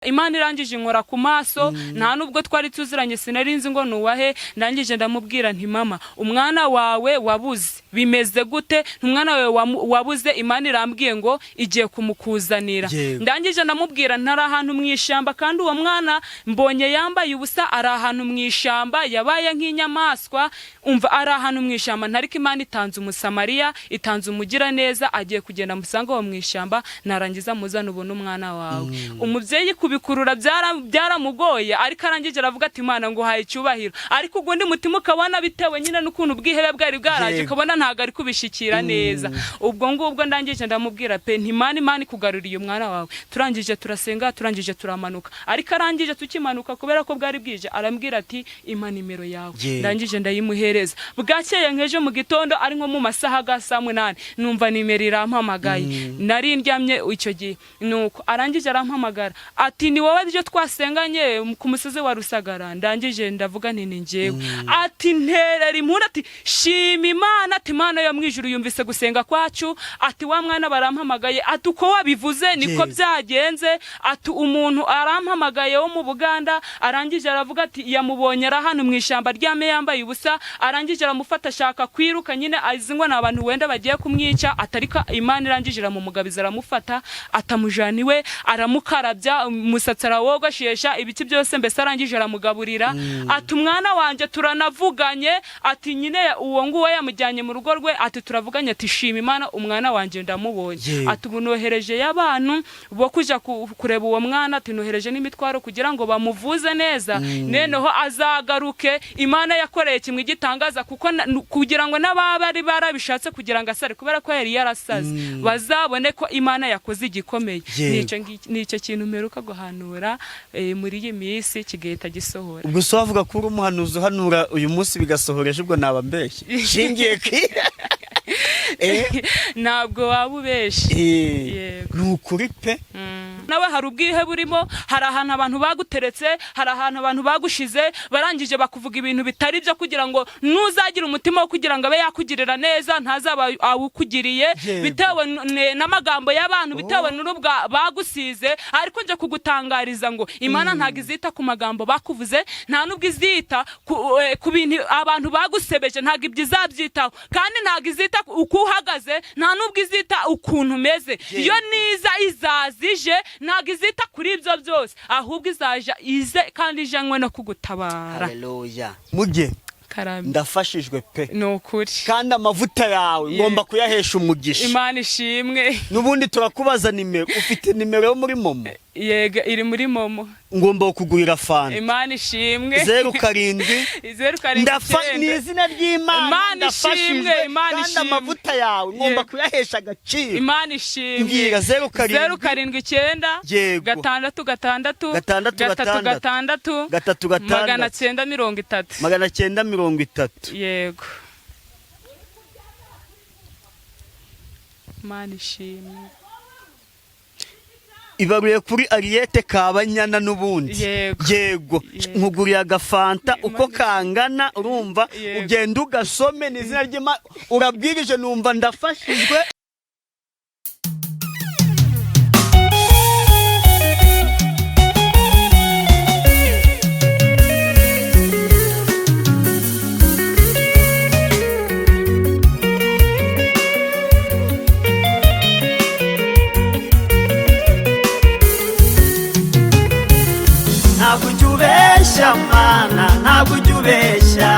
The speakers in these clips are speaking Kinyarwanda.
Imana irangije inkora ku maso nta nubwo twari tuziranye sinarinzi ngo nuwahe ndangije ndamubwira nti mama umwana wawe wabuze bimeze gute umwana wawe wabuze Imana irambwiye ngo igiye kumukuzanira ndangije ndamubwira ntara ahantu mwishamba kandi uwo mwana mbonye yambaye ubusa ari ahantu mwishamba yabaye nk'inyamaswa umva ari ahantu mwishamba ntariko Imana itanze umusamariya itanze umugira neza agiye kugenda musanga wo mwishamba narangiza muzana ubona umwana wawe umubyeyi bikurura byaramugoye ariko arangije aravuga ati Imana ngo haye cyubahiro ariko ugundi mutima ukabona bitewe nyine n'ukuntu bwihebe bwari bwaraje ukabona ntago ari kubishikira neza ubwo ngubwo ndangije ndamubwira pe Imana kugaruriye umwana wawe turangije turasenga turangije turamanuka ariko arangije tukimanuka kubera ko bwari bwije arambwira ati impa nimero yawe ndangije ndayimuhereza bwakeye nkeje mu gitondo ari nko mu masaha ga 8 numva nimero irampamagaye nari ndyamye icyo gihe nuko arangije arampamagara ati ni wowe byo twasenganye ku musozi wa Rusagara ndangije ndavuga nti njyewe ati nterera impura ati shima Imana ati Imana yo mwijuru yumvise gusenga kwacu ati wa mwana barampamagaye ati uko wabivuze niko byagenze ati umuntu arampamagaye wo mu Buganda arangije aravuga ati yamubonye arahanu mwishamba ryame yambaye ubusa arangije aramufata ashaka kwiruka nyine azingwa nabantu wenda bagiye kumwica atarika Imana irangije aramugabiza aramufata atamujaniwe aramukarabya umusatsi arawogoshesha ibiti byose mbese arangije aramugaburira ati umwana wanje turanavuganye ati nyine uwo nguwo yamujyanye mu rugo rwe ati turavuganye ati shima Imana umwana wanje ndamubonye ati bunohereje y'abantu bo kuja kureba uwo mwana ati nohereje n'imitwaro kugira ngo bamuvuze neza neneho azagaruke Imana yakoreye kimwe gitangaza kuko kugira ngo n'ababari barabishatse kugira ngo asare kubera ko yari yarasaze bazabone ko Imana yakoze igikomeye nico kintu meruka guhanura muri iyi minsi kigahita gisohora ubwo so avuga ko umuhanuzi uhanura uyu munsi bigasohoreje ubwo naba mbeshye shingiye kwira ntabwo wabubeshe nukuri pe nawe hari ubwihe burimo hari ahantu abantu baguteretse hari ahantu abantu bagushize barangije bakuvuga ibintu bitari byo kugira ngo nuzagira umutima wo kugira ngo abe yakugirira neza ntazaba awukugiriye bitewe n'amagambo y'abantu bitewe n'urubwa bagusize ariko nje kugutangariza ngo Imana ntago izita ku magambo bakuvuze nta nubwo izita ku bintu abantu bagusebeje ntago ibyizabyitaho kandi ntago izita uko uhagaze nta nubwo izita ukuntu meze iyo niza izazije ntago izita kuri ibyo byose ahubwo izaja ize kandi ijanywe no kugutabara. Haleluya muge ndafashijwe pe nokuri kandi amavuta yawe ngomba kuyahesha umugisha Imana ishimwe nubundi turakubaza nimero ufite nimero yo muri momo yega iri muri momo ngomba kugurira fanta Imana ishimwe 07 ni izina ry'Imana ndafashijwe kandi amavuta yawe ngomba kuyahesha agaciro Imana ishimwe ngira 07 960 yego Imana ishimwe ibaruye kuri Ariete Kabanyana nubundi yego nkuguriye agafanta uko kangana urumva ugenda ugasome n'izina ry'Imana urabwirije numva ndafashijwe Mana ntabwo ujubeshya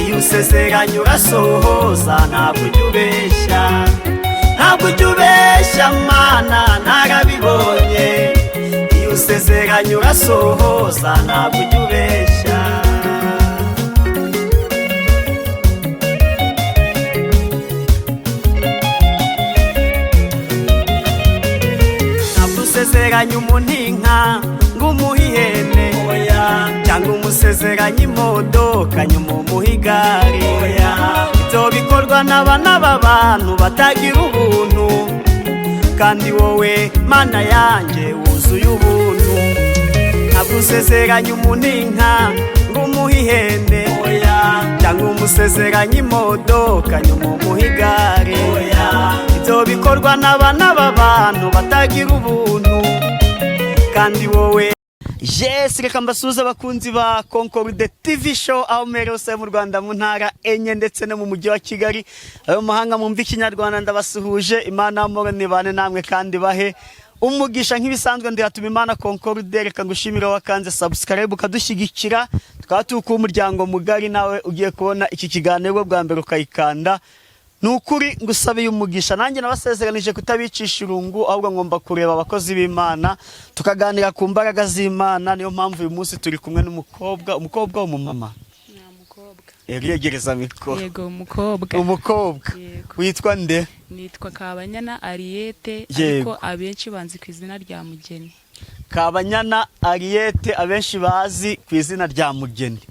iyo usezeranye urasohoza ntabwo ujubeshya Mana narabibonye iyo usezeranye urasohoza ntabwo ujubeshya ntabwo usezeranye umuntu inka ngumuhihene cyangwa umusezeranye imodoka nyuma umuhigari ibyo bikorwa n'abana b'abantu batagira ubuntu kandi wowe Mana yanjye wuzuye ubuntu ntabwo usezeranye umuntu inka ngumuhihene cyangwa umusezeranye imodoka nyuma umuhigari ibyo bikorwa n'abana b'abantu batagira ubuntu kandi wowe. Yes, reka mbasuhuze abakunzi ba Concorde TV show aho mere hose mu Rwanda mu ntara enye ndetse no mu mujyi wa Kigali. Ayo mahanga mumva ikinyarwanda ndabasuhuje. Imana amore nibane namwe kandi bahe umugisha nk'ibisanzwe ndihatuma Imana Concorde. Reka ngushimire wakanze subscribe ukadushyigikira twatuka umuryango mugari nawe ugiye kubona iki kiganiro bwa mbere ukayikanda. Nukuri ngusabe umugisha nanjye nabasezeranije kutabicisha irungu ahubwo ngomba kureba abakozi b'Imana tukaganira ku mbaraga z'Imana. Niyo mpamvu uyu munsi turi kumwe umukobwa w'umumama. Yegereza mikoro. Yego umukobwa. Umukobwa. Witwa nde? Nitwa Kabanyana Ariete ariko abenshi banzi ku izina rya Mugeni. Kabanyana Ariete abenshi bazi ku izina rya Mugeni.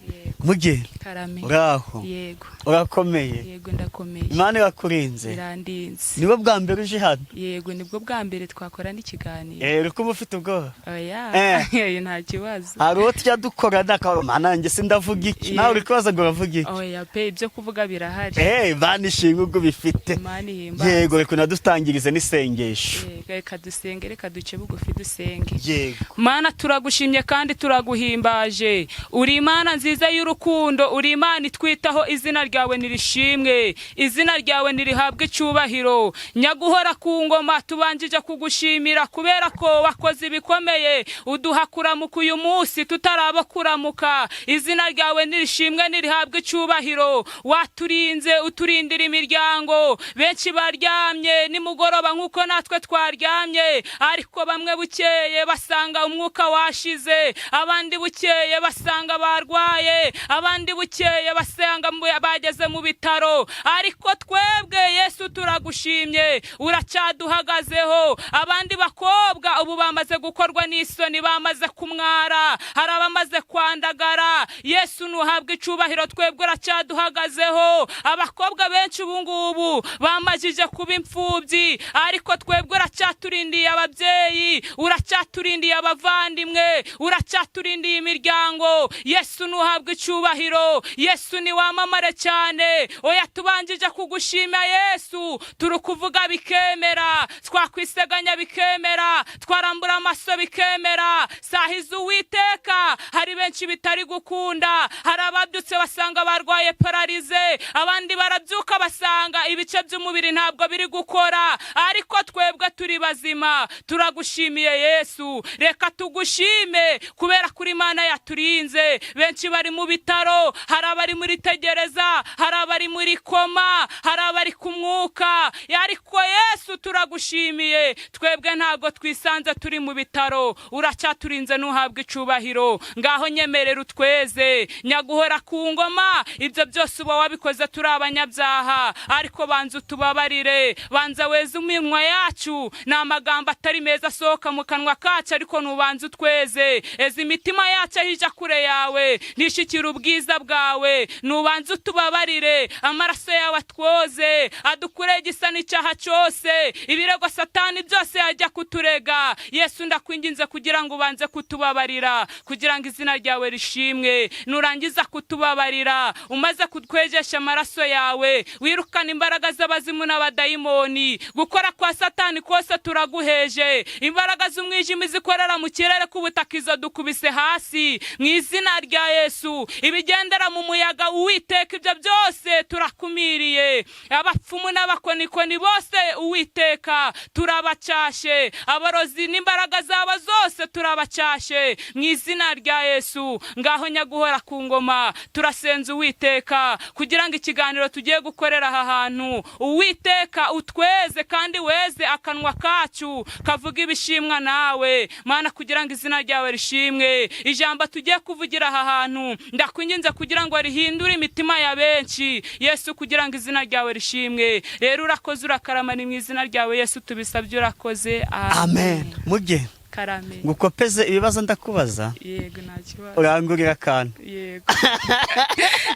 Mugeni. Karame. Uraho. Yego. Urakomeye. Yego ndakomeye. Imana yakurinze. Irandinze. Nibo bwa mbere uje hano. Yego nibwo bwa mbere twakora n'ikiganiro. Uko mufite ubwoba. Oya. Nta kibazo. Hari utya dukora Mana njye sindavuga iki. Nawe uri kubaza ngo uravuga iki? Oya pe ibyo kuvuga birahari. Banishimwe ubwo bifite. Imana ihimbaza. Yego reka nadutangirize n'isengesho. Reka dusenge reka duce bugufi dusenge. Yego. Mana turagushimye kandi turaguhimbaje. Uri Imana nziza y'urukundo, uri Imana itwitaho, izina ryawe nirishimwe, izina ryawe nirihabwe icyubahiro. Nyaguhora ku ngoma tubanjije kugushimira kubera ko wakoze ibikomeye uduha kuramuka uyu munsi tutaraba kuramuka. Izina ryawe nirishimwe nirihabwe icyubahiro. Waturinze uturindira imiryango, benshi baryamye nimugoroba nkuko natwe twaryamye, ariko bamwe bukeye basanga umwuka washize, abandi bukeye basanga barwaye, abandi bukeye basanga bageze mu bitaro. Ariko twebwe Yesu turagushimye, uracyaduhagazeho. Abandi bakobwa ubu bamaze gukorwa n'isoni, bamaze kumwara, hari abamaze kwandagara. Yesu nuhabwe icubahiro, twebwe uracyaduhagazeho. Abakobwa benshi ubu ngubu bamajije kuba imfubyi, ariko twebwe uracyaturindiye ababyeyi, uracyaturindiye abavandimwe, uracyaturindiye imiryango. Yesu nuhabwe icubahiro, Yesu ni wamamare cyane. Oya tubanjije kugushima Yesu, turukuvuga bikemera, twakwiseganya bikemera, twarambura amaso bikemera. Sahiza Uwiteka, hari benshi bitari gukunda, hari ababyutse basanga barwaye paralize, abandi barabyuka basanga ibice by'umubiri ntabwo biri gukora, ariko twebwe turi bazima. Turagushimiye Yesu, reka tugushime kubera kuri Imana yaturinze. Benshi bari mu bitaro, hari abari muri tegereza, hari abari muri koma, hari abari ku mwuka, ariko Yesu turagushimiye, twebwe ntago twisanze turi mu bitaro, uracyaturinze nuhabwe icubahiro. Ngaho nyemerera utweze, nyaguhora ku ngoma, ibyo byose uba wabikoze turi abanyabyaha, ariko banza utubabarire, banza weze iminwa yacu, ni amagambo atari meza asohoka mu kanwa kacu, ariko nubanza utweze. Eza imitima yacu ahija kure yawe, nishikira ubwiza bwawe, nubanza utubabarire. Amaraso yawe atwoze, adukure igisa n'icyaha cyose, ibirego Satani byose yajya kuturega. Yesu ndakwinginze kugira ngo ubanze kutubabarira, kugira ngo izina ryawe rishimwe. Nurangiza kutubabarira, umaze kutwejesha amaraso yawe, wirukana imbaraga z'abazimu n'abadayimoni. Gukora kwa Satani kose turaguheje, imbaraga z'umwijima zikorera mu kirere k'ubutaka izo dukubise hasi mu izina rya Yesu. Ibigendera mu muyaga Uwiteka ibyo byose turakumiriye. Abapfumu n'abakonikoni bose Uwiteka turabacyashe, abarozi n'imbaraga zabo zose turabacyashe mu izina rya Yesu. Ngaho nyaguhora ku ngoma, turasenze Uwiteka kugira ngo ikiganiro tugiye gukorera aha hantu, Uwiteka utweze kandi weze akanwa kacu kavuga ibishimwa nawe Mana, kugira ngo izina ryawe rishimwe. Ijambo tugiye kuvugira aha hantu ndakwinginze kugira ngo rihindure imitima ya benshi Yesu, kugira ngo izina ryawe rishimwe. Rero urakoze, urakarama, ni mu izina ryawe Yesu tubisabye, urakoze. Amen. Muge Karame. Ngukopeze ibibazo ndakubaza. Yego nta kibazo. Urangurira akantu. Yego.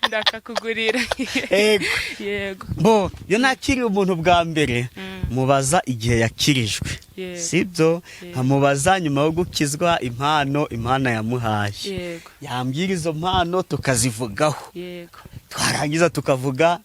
Ndakakugurira. Yego. Bo, yo nakiri umuntu bwa mbere mubaza igihe yakirijwe. Sibyo? Nkamubaza nyuma yo gukizwa impano Imana yamuhaye. Yambwira izo mpano tukazivugaho. Twarangiza tukavuga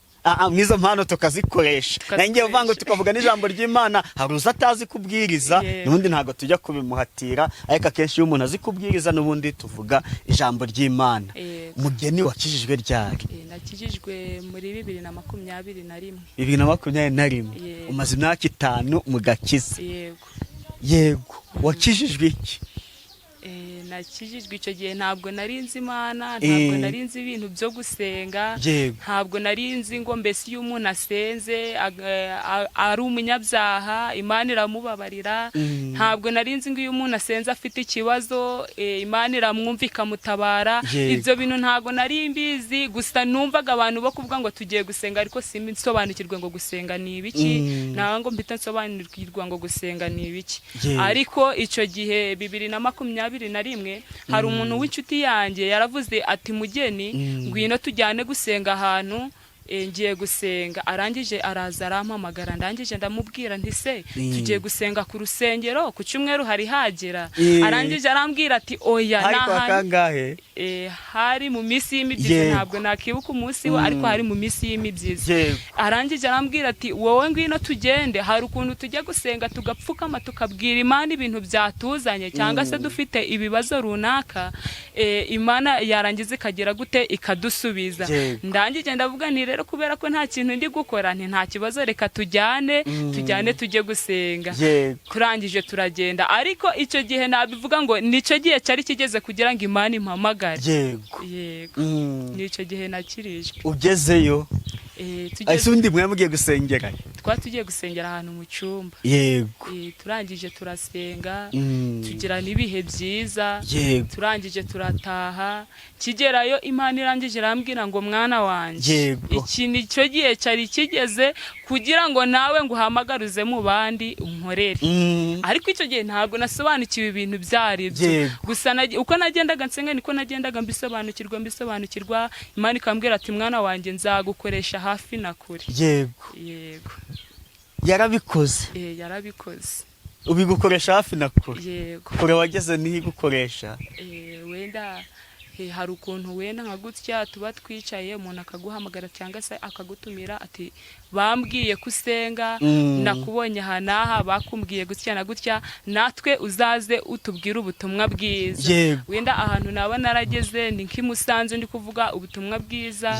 mwizo mpano tukazikoresha nanjye uvango tukavuga n'ijambo ry'Imana hari uza atazi kubwiriza n'ubundi ntago tujya kubimuhatira ariko akenshi iyo umuntu azi kubwiriza n'ubundi tuvuga ijambo ry'Imana. Mugeni wakijijwe ryari? Nakijijwe muri 2021. 2021 umaze imyaka 5 mu gakiza. Yego wakijijwe iki? Nakijijwe icyo gihe ntabwo narinzi Imana, ntabwo narinzi ibintu byo gusenga, ntabwo narinzi ngo mbese iyo umuntu asenze ari umunyabyaha Imana iramubabarira, ntabwo narinzi ngo iyo umuntu asenze afite ikibazo Imana iramwumva ikamutabara. Ibyo bintu ntabwo nari mbizi, gusa numvaga abantu bo kuvuga ngo tugiye gusenga ariko simbisobanukirwe ngo gusenga ni ibiki, ntabwo ngo mpita nsobanukirwa ngo gusenga ni ibiki. Ariko icyo gihe 2021 hari umuntu w'inshuti yanjye yaravuze ati mugeni ngwino tujyane gusenga ahantu, ngiye gusenga. Arangije araza arampamagara, ndangije ndamubwira nti se tugiye gusenga ku rusengero ku cyumweru hari hagera? Arangije arambwira ati oya nahangahe hari mu minsi y'imibyizi, ntabwo nakibuka umunsi we ariko hari mu minsi y'imibyizi. Arangije arambwira ati wowe ngwino tugende, hari ukuntu tujya gusenga tugapfukama tukabwira Imana ibintu byatuzanye cyangwa se dufite ibibazo runaka, Imana yarangiza ikagera gute ikadusubiza. Ndangije ndavuga nti rero kubera ko nta kintu ndi gukora nta kibazo reka tujyane tujye gusenga. Kurangije turagenda, ariko icyo gihe nabivuga ngo nicyo gihe cyari kigeze kugira ngo Imana impamagare. Yego nicyo gihe nakirijwe. Ugezeyo undi mwe mugiye gusengera? Tugiye gusengera ahantu mu cyumba. Turangije turasenga tugira n'ibihe byiza, turangije turataha. Kigerayo Imana irangije irambwira ngo mwana wanje iki nicyo gihe cyari kigeze kugira ngo nawe nguhamagaruze mu bandi unkorere. Ariko icyo gihe ntabwo nasobanukiwe ibintu byari byo, gusa uko nagendaga nsenga niko nagendaga mbisobanukirwa. Imana ikambwira ati mwana wanje nzagukoresha hafi na kure. Yego yarabikoze. Yarabikoze. Ubigukoresha hafi na kure? Yego. Kure wageze nihi gukoresha? Wenda hari ukuntu wenda nka gutya tuba twicaye umuntu akaguhamagara cyangwa se akagutumira ati bambwiye kusenga, nakubonye aha naha bakumbwiye gutya na gutya, natwe uzaze utubwira ubutumwa bwiza. Wenda ahantu naba narageze ni nk'imusanze ndi kuvuga ubutumwa bwiza,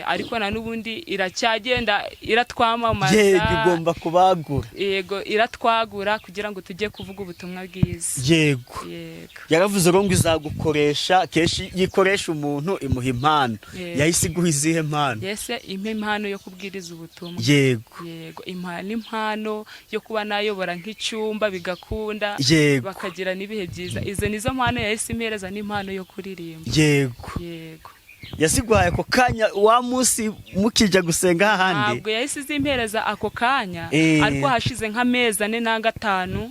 ariko na n'ubundi iracyagenda iratwamamaza. Igomba kubagura. Yego iratwagura kugira ngo tujye kuvuga ubutumwa bwiza. Yego yaravuze ngo izagukoresha, kenshi yikoresha umuntu imuha impano. Yahise iguha izihe mpano? Yese impano yo kubwiriza ubutumwa. Yego impano yo kuba nayobora nk'icyumba bigakunda, bakagira n'ibihe byiza. Izo nizo mpano yahise impereza, n'impano yo kuririmba. Yego yasigwaye ako kanya wa munsi mukijya gusenga hahandi? Ntabwo yahise izimpereza ako kanya, ariko hashize nk'amezi 4 na 5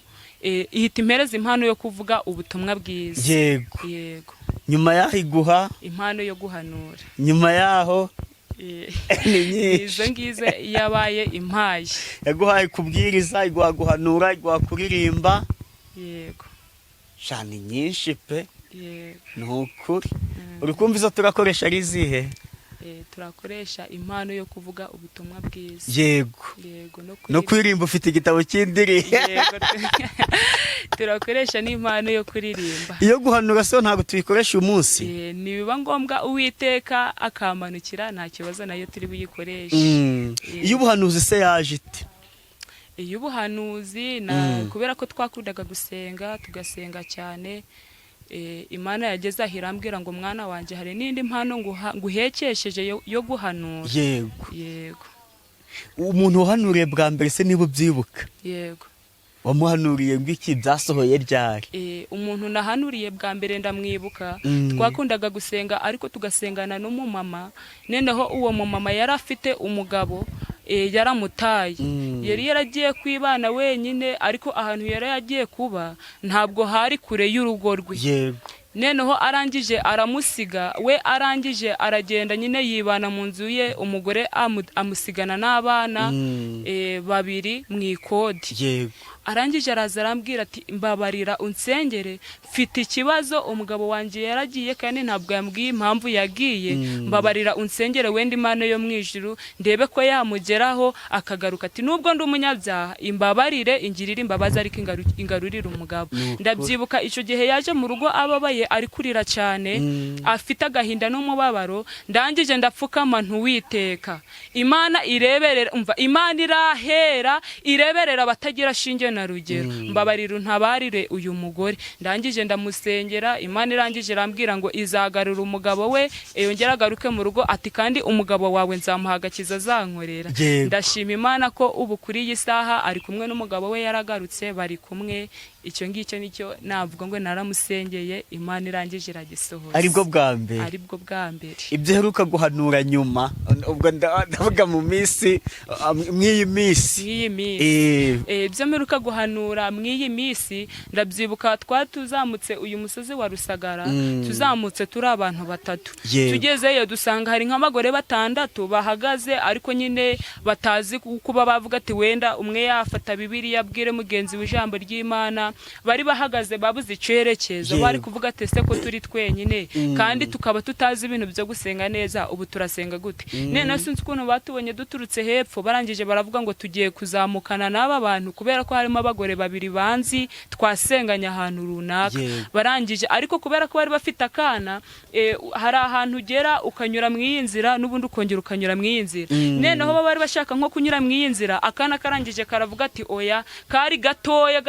ihita impereza impano yo kuvuga ubutumwa bwiza. Yego nyuma yaho iguha impano yo guhanura. Nyuma yaho izo ngizo yabaye impaye. Yaguhaye kubwiriza, iguha guhanura, iguha kuririmba. Yego shani nyinshi pe. Nukuri urikumva izo turakoresha ari zihe? Turakoresha impano yo kuvuga ubutumwa bwiza. Yego no kuririmba. Ufite igitabo cy'indirimbo? Turakoresha n'impano yo kuririmba. Iyo guhanura so ntabwo tuyikoresha uyu munsi? Nibiba ngombwa Uwiteka akamanukira nta kibazo nayo turi buyikoresha. Iyo ubuhanuzi se yaje ite? Iyo ubuhanuzi kubera ko twakundaga gusenga tugasenga cyane, Imana yageze aho irambwira ngo mwana wanjye hari n'indi mpano nguhekesheje yo guhanura. Yego umuntu uhanuriye bwa mbere se niba ubyibuka? Yego wamuhanuriye ngwiki byasohoye ryari? Umuntu nahanuriye bwa mbere ndamwibuka. Twakundaga gusenga ariko tugasengana n'umumama, neneho uwo mumama yari afite umugabo yaramutaye. Yari yaragiye kwibana wenyine, ariko ahantu yari yagiye kuba ntabwo hari kure y'urugo rwe. Neneho arangije aramusiga, we arangije aragenda nyine yibana mu nzu ye, umugore amusigana n'abana 2 mu ikodi. Arangije araza arambwira ati mbabarira unsengere, mfite ikibazo umugabo wanjye yaragiye kandi ntabwo yambwiye impamvu yagiye, mbabarira unsengere wenda Imana yo mu ijuru ndebe ko yamugeraho akagaruka ati nubwo ndi umunyabyaha imbabarire ingirira imbabazi ariko ingarurira umugabo. Ndabyibuka icyo gihe yaje mu rugo ababaye ari kurira cyane afite agahinda n'umubabaro, ndangije ndapfukama ntuwiteka Imana ireberera, umva Imana irahera ireberera abatagira shinge na rugero, mbabarira untabarire uyu mugore. Ndangije ndamusengera, Imana irangije irambwira ngo izagarura umugabo we yongera agaruke mu rugo, ati kandi umugabo wawe nzamuha agakiza azankorera. Ndashima Imana ko ubu kuri iyi saha ari kumwe n'umugabo we yaragarutse, bari kumwe. Icyo ngicyo nicyo navuga ngo naramusengeye Imana irangije iragisohoza. Aribwo bwa mbere? Aribwo bwa mbere. Ibyo heruka guhanura nyuma, ubwo ndavuga mu minsi mw'iyi minsi ibyo mperuka guhanura mw'iyi minsi, ndabyibuka twatuzamutse uyu musozi wa Rusagara, tuzamutse turi abantu 3. Tugezeyo dusanga hari nk'abagore 6 bahagaze, ariko nyine batazi kuba bavuga ati wenda umwe yafata Bibiliya abwire mugenzi w'ijambo ry'Imana. Bari bahagaze babuze icyerekezo, bari kuvuga ati se ko turi twenyine kandi tukaba tutazi ibintu byo gusenga neza, ubu turasenga gute? None sinzi ukuntu batubonye duturutse hepfo, barangije baravuga ngo tugiye kuzamukana n'aba bantu kubera ko harimo abagore 2 banzi twasenganya ahantu runaka. Barangije ariko kubera ko bari bafite akana, hari ahantu ugera ukanyura mu iyi nzira n'ubundi ukongera ukanyura mu iyi nzira. Noneho bari bashaka nko kunyura mu iyi nzira, akana karangije karavuga ati oya, kari gatoya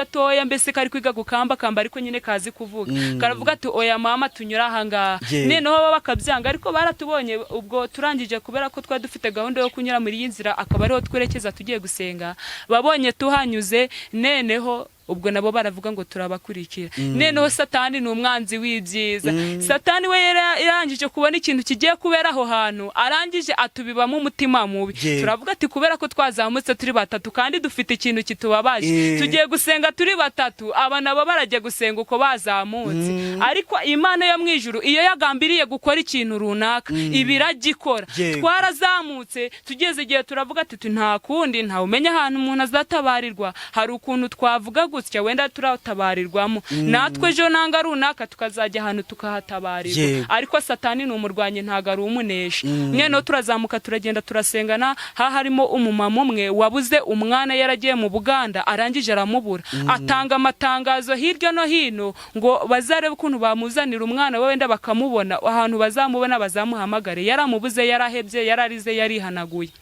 mbese kari kwiga gukamba ariko nyine kazi kuvuga, karavuga ati oya mama tunyura ahangaha. Noneho bakabyanga, ariko baratubonye ubwo turangije kubera ko twari dufite gahunda yo kunyura muri iyi nzira, akaba ariho twerekeza tugiye gusenga. Babonye tuhanyuze, neneho ubwo nabo baravuga ngo turabakurikira. Neneho Satani ni umwanzi w'ibyiza. Satani we yarangije kubona ikintu kigiye kubera aho hantu, arangije atubibamo umutima mubi. Turavuga ati kubera ko twazamutse turi 3 kandi dufite ikintu kitubabaje, tugiye gusenga turi 3, aba nabo barajya gusenga uko bazamutse. Ariko Imana yo mu ijuru iyo yagambiriye gukora ikintu runaka ibiragikora. Twarazamutse tugeze igihe turavuga ati nta kundi, nta umenya ahantu umuntu azatabarirwa, hari ukuntu twavuga gutya wenda turatabarirwamo, natwe ejo nanga runaka tukazajya ahantu tukahatabarirwa. Ariko Satani ni umurwanye ntago ari umunesha. Noneho turazamuka turagenda turasengana, harimo umumama umwe wabuze umwana yaragiye mu Buganda, arangije aramubura, atanga amatangazo hirya no hino ngo bazarebe ukuntu bamuzanira umwana we wenda bakamubona, ahantu bazamubona bazamuhamagare. Yaramubuze, yarahebye, yararize, yarihanaguye.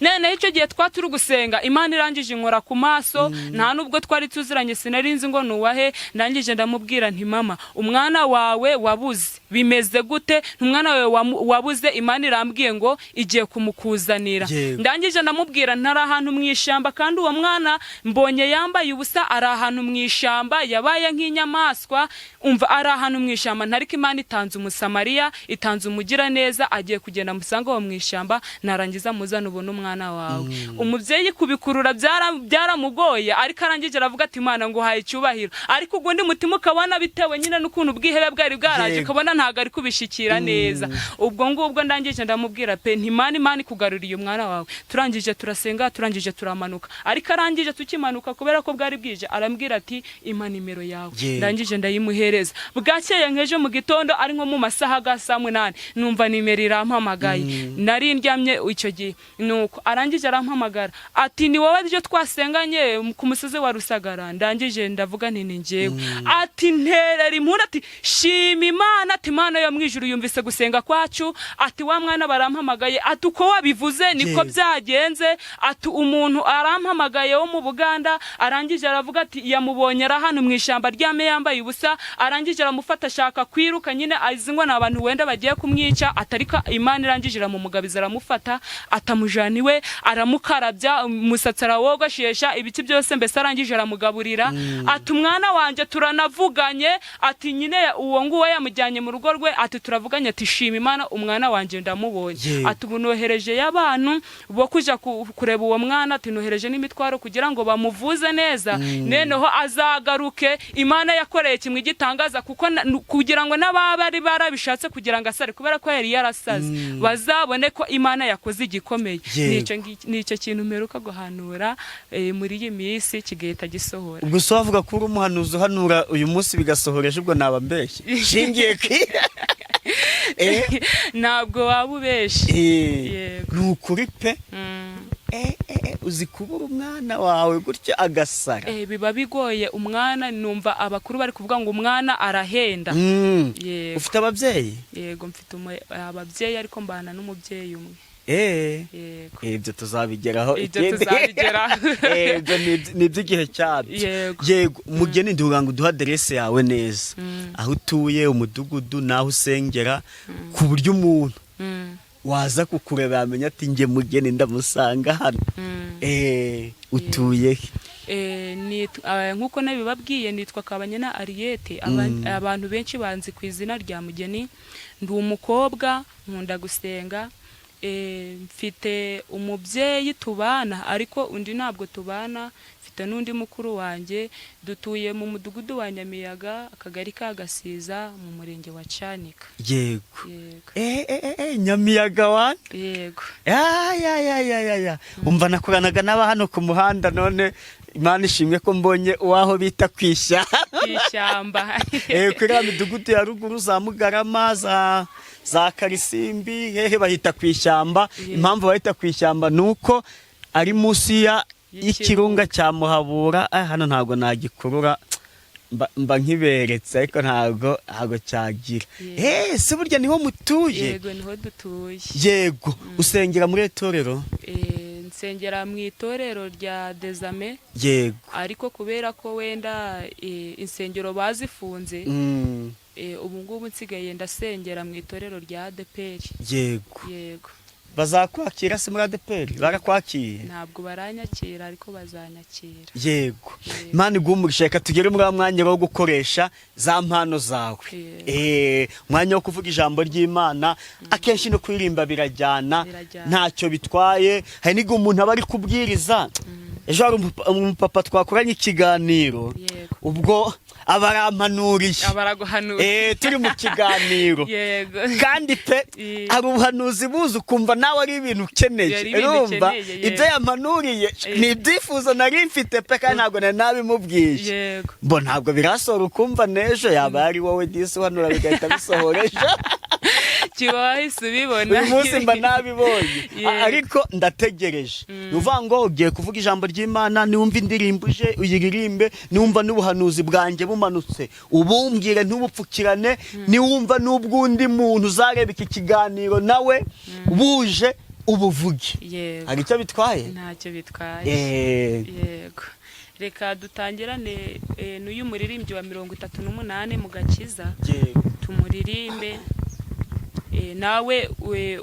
Nene icyo gihe twaturi gusenga, Imana irangije inkora ku maso, nta nubwo twari tuziranye sinarinzi ngo nuwahe. Ndangije ndamubwira nti mama umwana wawe wabuze bimeze gute? Umwana wawe wabuze Imana irambwiye ngo igiye kumukuzanira. Ndangije ndamubwira ntari ahantu mu ishyamba, kandi uwo mwana mbonye yambaye ubusa ari ahantu mu ishyamba, yabaye nk'inyamaswa. Umva ari ahantu mu ishyamba, ntariko Imana itanze umusamariya, itanze umugira neza, agiye kugenda musanga wo mu ishyamba, narangiza muzana ubona umwana wawe. Umubyeyi kubikurura byaramugoye, ariko arangije aravuga ati Imana ngo haye icyubahiro. Ariko ubwo ndi mutima ukabona bitewe nyine n'ukuntu bwihebe bwari bwaraje, ukabona ntago ari kubishikira neza. Ubwo ngubwo ndangije ndamubwira pe nti Imana ikugaruriye umwana wawe. Turangije turasenga, turangije turamanuka, ariko arangije tukimanuka kubera ko bwari bwije, arambwira ati impa nimero yawe. Ndangije ndayimuhereza. Bwakeye nkeje mu gitondo ari nko mu masaha ga 8 numva nimero irampamagaye. Nari ndyamye icyo gihe, nuko arangije arampamagara ati ni wowe ryo twasenganye ku musozi wa Rusagara. Ndangije ndavuga nti ni njyewe. Ati nterera impunda, ati shima Imana, ati Imana yo mu ijuru yumvise gusenga kwacu, ati wa mwana barampamagaye, ati uko wabivuze niko byagenze. Ati umuntu arampamagaye wo mu Buganda, arangije aravuga ati yamubonye ara hano mu ishyamba ryame yambaye ubusa, arangije aramufata ashaka kwiruka nyine azingwa n'abantu wenda bagiye kumwica, atarika Imana irangije aramugabiza aramufata, atamujaniwe aramukarabya umusatsi arawogashesha ibiti byose, mbese arangije aramugaburira. Ati umwana wanje turanavuganye, ati nyine uwo nguwo yamujyanye mu rugo rwe, ati turavuganye, ati shima Imana umwana wanje ndamubonye. Ati bunohereje y'abantu bo kuja kureba uwo mwana, ati nohereje n'imitwaro kugira ngo bamuvuze neza, neneho azagaruke. Imana yakoreye kimwe gitangaza, kuko kugira ngo n'ababari barabishatse kugira ngo asare kubera ko yari yarasaze, bazabone ko Imana yakoze igikomeye. nicyo kintu mperuka guhanura muri iyi minsi kigahita gisohora. ubwo so wavuga ko uri umuhanuzi uhanura uyu munsi bigasohoreje, ubwo naba mbeshye shingiye kwira ntabwo waba ubeshye. ni ukuri pe. uzi kubura umwana wawe gutya agasara. biba bigoye. Umwana numva abakuru bari kuvuga ngo umwana arahenda. ufite ababyeyi? Yego mfite ababyeyi ariko mbana n'umubyeyi umwe. ibyo tuzabigeraho. ibyo ni iby'igihe cyabyo. yego umugeni ndivuga ngo uduha aderese yawe neza, aho utuye, umudugudu, n'aho usengera, ku buryo umuntu waza kukureba yamenya ati njye mugeni ndamusanga hano. utuye nk'uko nabibabwiye nitwa Kabanyana Ariete. abantu benshi banzi ku izina rya Mugeni. ndi umukobwa nkunda gusenga. mfite umubyeyi tubana ariko undi ntabwo tubana. mfite n'undi mukuru wanjye. dutuye mu mudugudu wa Nyamiyaga, akagari ka Gasiza, mu murenge wa Cyanika. yego Nyamiyaga wa? yego. umva nakoranaga n'aba hano ku muhanda, none Imana ishimwe ko mbonye uwaho bita kwishyamba. kuri ya midugudu ya ruguru za Mugarama, za Karisimbi, hehe bahita kwishyamba. impamvu bahita kwishyamba nuko ari munsi y'ikirunga cya Muhabura. hano ntago nagikurura mba nkiberetse, ariko ntago cyagira. se burya niho mutuye? yego niho dutuye. yego usengera muri itorero? nsengera mu itorero rya Dezame. yego ariko kubera ko wenda insengero bazifunze, ubu ngubu nsigaye ndasengera mu itorero rya ADPR. yego bazakwakira se muri ADPR? barakwakira? ntabwo baranyakira ariko bazanyakira. yego Imana igumugisha. Reka tugere muri mwanya wo gukoresha za mpano zawe. mwanya wo kuvuga ijambo ry'Imana. akenshi no kuririmba birajyana, ntacyo bitwaye. hari n'igihe umuntu aba ari kubwiriza. ejo hari umupapa twakoranye ikiganiro, ubwo abarampanuriye. turi mu kiganiro. kandi pe hari ubuhanuzi buzi ukumva nawe ari ibintu ukeneye. urumva ibyo yampanuriye ni ibyifuzo nari mfite pe, kandi ntabwo nari nabimubwiye. mbo ntabwo birasohora, ukumva n'ejo yaba ari wowe disi uhanura bigahita bisohora ejo. kiba wahise ubibona. uyu munsi mba nabibonye. ariko ndategereje. ni uvuga ngo ugiye kuvuga ijambo ry'Imana, niwumva indirimbo uje uyiririmbe, niwumva n'ubuhanuzi bwanjye bumanutse ubumbwire ntubupfukirane, niwumva n'ubw'undi muntu uzareba iki kiganiro nawe buje ubuvuge. hari icyo bitwaye? ntacyo bitwaye. yego reka dutangirane n'uyu muririmbyi wa 38 mu Gakiza. tumuririmbe. nawe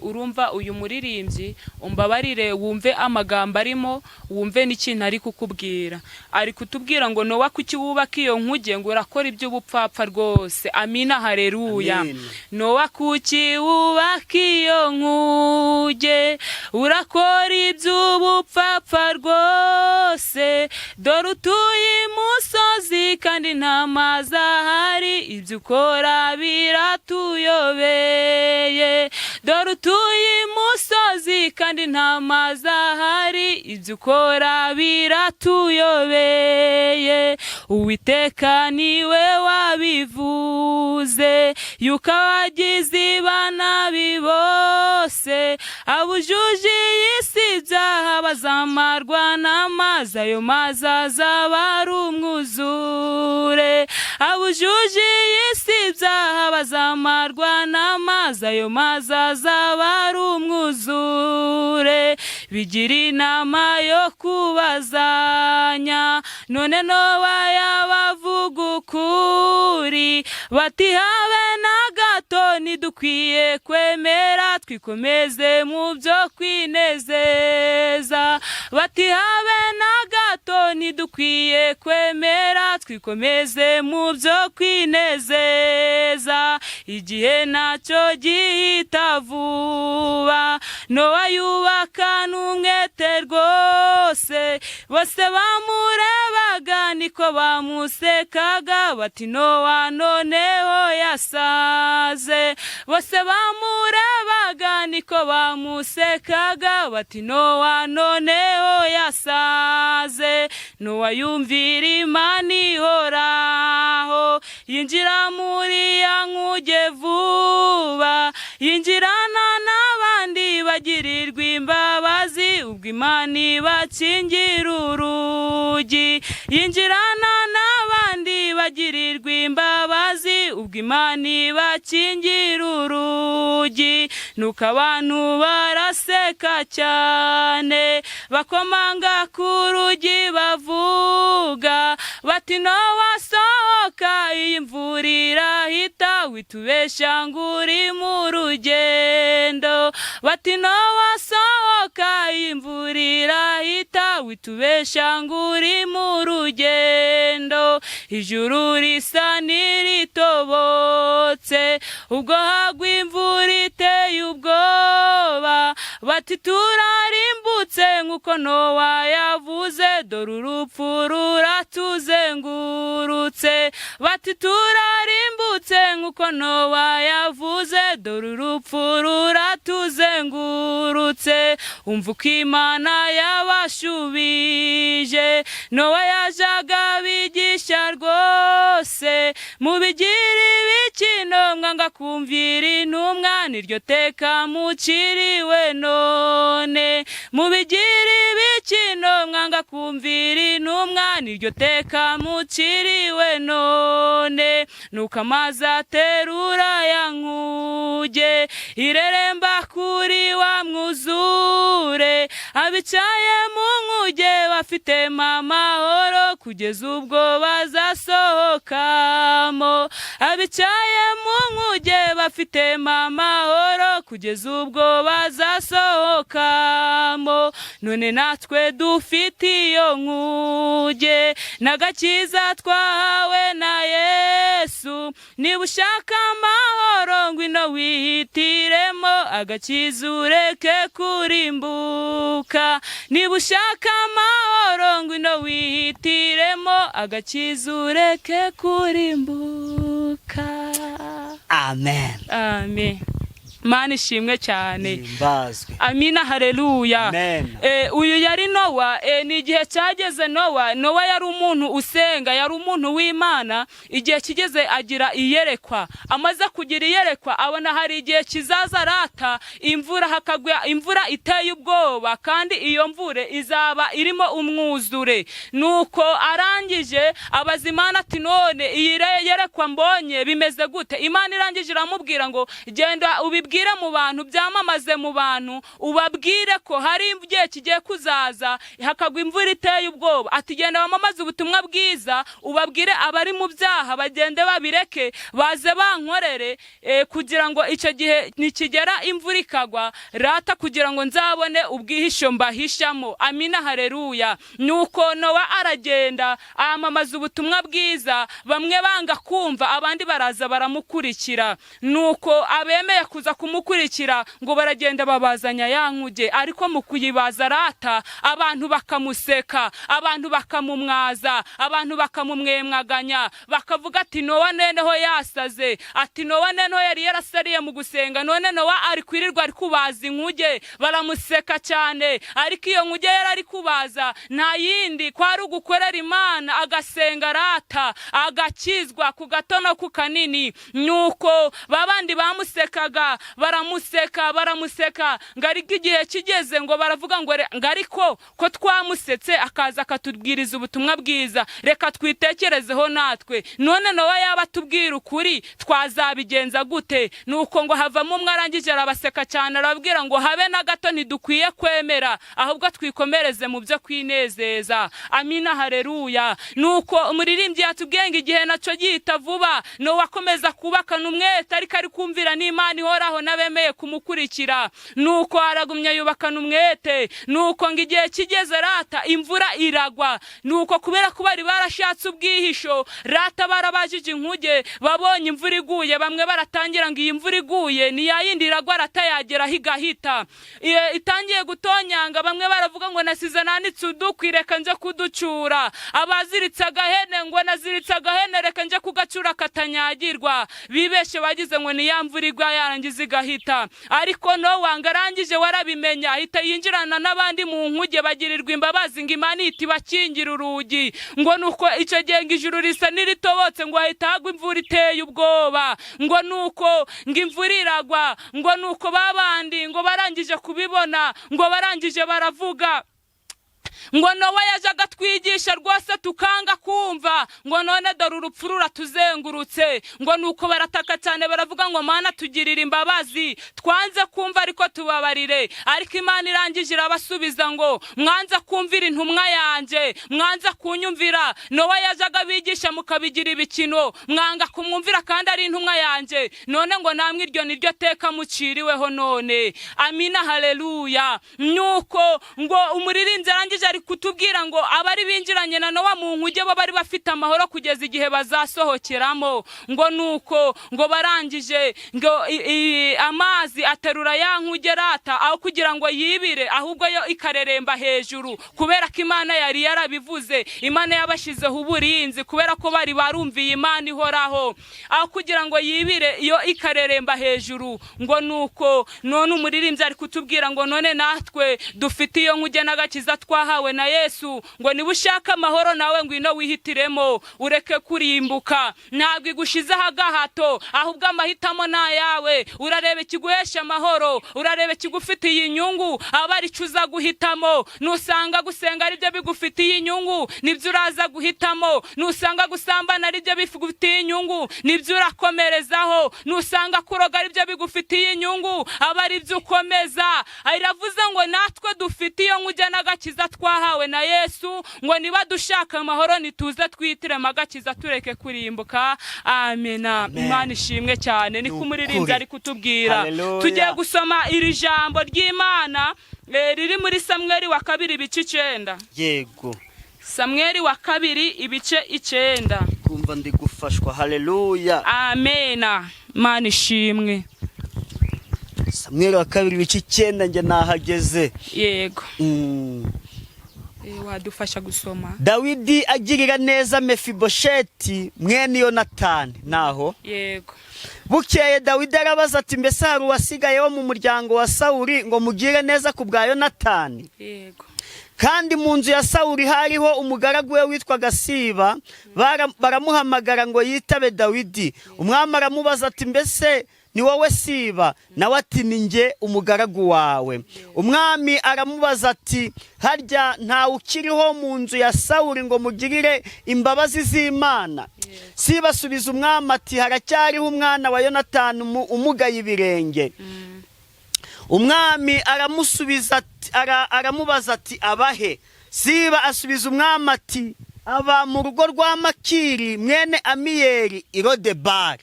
urumva uyu muririmbyi umbabarire wumve amagambo arimo, wumve n'ikintu ari kukubwira. ari kutubwira ngo Nowa kuki wubaka iyo nkuge ngo urakora iby'ubupfapfa rwose. amina haleluya. Nowa kuki wubaka iyo nkuge urakora iby'ubupfapfa rwose. dore utuye imusozi kandi nta mazi ahari, ibyo ukora biratuyobeye. dore utuye imusozi kandi nta mazi ahari, ibyo ukora biratuyobeye. Uwiteka niwe wabivuze yuko abagizi ba nabi bose abujuje iyi si ibyaha bazamarwa n'amazi, ayo mazi azaba ari umwuzure. abujuje iyi si ibyaha bazamarwa n'amazi, ayo mazi azaba ari umwuzure. bigira inama yo kubazanya, none Nowa yabavuga ukuri. bati habe na gato ntidukwiye kwemera, twikomeze mu byo kwinezeza. bati habe na gato ntidukwiye kwemera, twikomeze mu byo kwinezeza. igihe nacyo gihita vuba. Nowa yubaka n'umwete rwose, bose bamurebaga niko bamusekaga, bati Nowa noneho yasaze. bose bamurebaga niko bamusekaga bati Nowa noneho yasaze. Nowa yumvira Imana ihoraho, yinjira muri ya nkuge vuba, yinjirana n'abandi bagirirwa imbabazi, ubwo Imana ibakingira urugi. Yinjirana n'abandi bagirirwa imbabazi, ubwo Imana ibakingira urugi. Nuko abantu baraseka cyane, bakomanga ku rugi bavuga bati Nowa sohoka, iyi mvura irahita, witubeshya ngo uri mu rugendo. Bati Nowa sohoka, iyi mvura irahita, witubeshya ngo uri mu rugendo. Ijuru risa n'iritobotse, ubwo hagwa imvura iteye ubwoba. Bati turarimbutse nk'uko Nowa yavuze, dore urupfu ruratuzengurutse. Bati turarimbutse nk'uko Nowa yavuze, dore urupfu ruratuzengurutse. Umva uko Imana yabashubije. Nowa yajaga bigisha rwose, mubigira ibikino mwanga kumvira intumwa, niryo teka muciriwe none. Mubigira ibikino mwanga kumvira intumwa, niryo teka muciriwe none. Nuko amazi aterura ya nkuge, ireremba kuri wa mwuzure. Abicaye mu nkuge bafitemo amahoro, kugeza ubwo bazasohokamo. Abicaye mu nkuge bafitemo amahoro, kugeza ubwo bazasohokamo. None natwe dufite iyo nkuge, n'agakiza twahawe na Yesu. Niba ushaka amahoro ngwino wihitiremo, agakiza ureke kurimbuka. Niba ushaka amahoro ngwino wihitiremo, agakiza ureke kurimbuka. Amen. Amen. Mana ishimwe cyane. Himbazwe. Amina, haleluya. Amen. Uyu yari Nowa. Ni igihe cyageze Nowa yari umuntu usenga, yari umuntu w'Imana. Igihe kigeze agira iyerekwa. Amaze kugira iyerekwa abona hari igihe kizaza rata imvura, hakagwa imvura iteye ubwoba, kandi iyo mvure izaba irimo umwuzure. Nuko arangije abaza Imana ati none iyi yerekwa mbonye bimeze gute? Imana irangije iramubwira ngo genda ubibwire mu bantu, byamamaze mu bantu, ubabwire ko hari igihe kigiye kuzaza hakagwa imvura iteye ubwoba. Ati genda bamamaze ubutumwa bwiza, ubabwire abari mu byaha bagende babireke, baze bankorere, kugira ngo icyo gihe nikigera imvura ikagwa rata, kugira ngo nzabone ubwihisho mbahishamo. Amina, haleluya. Nuko Nowa aragenda amamaza ubutumwa bwiza, bamwe banga kumva, abandi baraza baramukurikira. Nuko abemeye kuza kumukurikira ngo baragenda babazanya ya nkuge, ariko mu kuyibaza rata abantu bakamuseka, abantu bakamumwaza, abantu bakamumwemwaganya, bakavuga ati Nowa neneho yasaze, ati Nowa neneho yari yarasariye mu gusenga, none Nowa ari kwirirwa ari kubaza inkuge. Baramuseka cyane, ariko iyo nkuge yari ari kubaza nta yindi kwari ugukorera Imana, agasenga rata, agakizwa ku gato no ku kanini. Nuko babandi bamusekaga baramuseka, ngariko igihe kigeze ngo baravuga ngo ngariko ko twamusetse akaza akatubwiriza ubutumwa bwiza, reka twitekerezeho natwe, none Nowa yaba tubwira ukuri twazabigenza gute? Nuko ngo havamo umwe arangije arabaseka cyane, arababwira ngo habe na gato ntidukwiye kwemera, ahubwo twikomereze mu byo kwinezeza. Amina, haleluya. Nuko umuririmbyi yatubwiye ngo igihe nacyo gihita vuba. Nowa akomeza kubakana umwete, ariko ari kumvira n'Imana ihoraho n'abemeye kumukurikira. Nuko aragumya yubakana umwete. Nuko ngo igihe kigeze rata imvura iragwa. Nuko kubera ko bari barashatse ubwihisho rata, barabajije inkuge, babonye imvura iguye, bamwe baratangira ngo iyi mvura iguye ni yayindi iragwa rata yagera higahita. Itangiye gutonyanga, bamwe baravuga ngo nasize nanitse udukwi, reka nje kuducura. Abaziritse agahene ngo naziritse agahene, reka nje kugacura katanyagirwa. Bibeshe bagize ngo ni ya mvura igwa yarangiza bigahita. Ariko Nowa ngo arangije warabimenya, ahita yinjirana n'abandi mu nkuge bagirirwa imbabazi ngo Imana ihita ibakingira urugi. Ngo nuko icyo gihe ngo ijuru risa n'iritobotse, ngo hahita hagwa imvura iteye ubwoba. Ngo nuko ngo imvura iragwa. Ngo nuko babandi ngo barangije kubibona, ngo barangije baravuga ngo Nowa yaje agatwigisha rwose tukanga kumva, ngo none dore urupfu ruratuzengurutse. Ngo nuko barataka cyane baravuga ngo Mana tugirira imbabazi, twanze kumva ariko tubabarire. Ariko Imana irangije irabasubiza ngo mwanza kumvira intumwa yanje, mwanza kunyumvira. Nowa yaje agabigisha mukabigira ibikino, mwanga kumwumvira kandi ari intumwa yanje, none ngo namwe iryo niryo teka muciriweho none. Amina, haleluya. Nuko ngo umuririmbyi arangije ari kutubwira ngo abari binjiranye na Nowa mu nkuge bo bari bafite amahoro kugeza igihe bazasohokeramo. Ngo nuko ngo barangije ngo amazi aterura ya nkuge rata, aho kugira ngo yibire ahubwo yo ikareremba hejuru, kubera ko Imana yari yarabivuze. Imana yabashizeho uburinzi kubera ko bari barumviye Imana ihoraho, aho kugira ngo yibire yo ikareremba hejuru. Ngo nuko none umuririmbyi ari kutubwira ngo none natwe dufite iyo nkuge n'agakiza twahawe na Yesu. Ngo niba ushaka amahoro nawe ngwino wihitiremo, ureke kurimbuka. Ntabwo igushizeho agahato, ahubwo amahitamo na yawe. Urarebe kiguhesha amahoro, urarebe kigufitiye inyungu, abari cuza guhitamo. Nusanga gusenga ari byo bigufitiye inyungu, nibyo uraza guhitamo. Nusanga gusambana ari byo bigufitiye inyungu, nibyo urakomerezaho. Nusanga kuroga ari byo bigufitiye inyungu, abari byo ukomeza. Iravuze ngo natwe dufite iyo nkuge n'agakiza twahawe na Yesu. Ngo niba dushaka amahoro nituze twitiremo agakiza tureke kurimbuka. Amena. Imana ishimwe cyane. Niko umuririmbyi ari kutubwira. Tugiye gusoma iri jambo ry'Imana riri muri Samweli wa 2 ibice 9. Yego. Samweli wa 2 ibice 9. Kumva ndi gufashwa. Haleluya. Amena. Imana ishimwe. Samweli wa 2 ibice 9 nge nahageze. Yego. Wadufasha gusoma. Dawidi agirira neza Mefibosheti mwene Yonatani. Naho. Yego. Bukeye Dawidi arabaza ati mbese hari uwasigaye wo mu muryango wa Sawuli ngo mugire neza ku bwa Yonatani? Yego. Kandi mu nzu ya Sawuli hariho umugaragu we witwaga Siba. Baramuhamagara ngo yitabe Dawidi. Umwami aramubaza ati mbese ni wowe Siba? Nawe ati ni nge umugaragu wawe. Umwami aramubaza ati harya nta ukiriho mu nzu ya Sawuli ngo mugirire imbabazi z'Imana? Siba asubiza umwami ati haracyariho umwana wa Yonatani umugaye ibirenge. Umwami aramubaza ati abahe? Siba asubiza umwami ati aba mu rugo rwa Makiri mwene Amiyeli i Lodebari.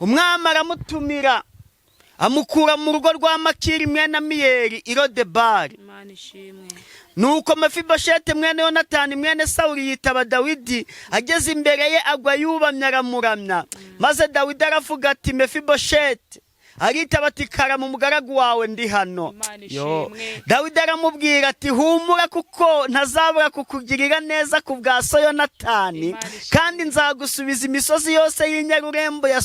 Umwami aramutumira amukura mu rugo rwa Makiri mwene Amiyeli i Lodebari. Nuko Mefibosheti mwene Yonatani mwene Sawuli yitaba Dawidi, ageze imbere ye agwa yubamye aramuramya. Maze Dawidi aravuga ati Mefibosheti. Aritaba ati karama umugaragu wawe ndi hano. Dawidi aramubwira ati humura kuko ntazabura kukugirira neza ku bwa so Yonatani, kandi nzagusubiza imisozi yose y'inyarurembo ya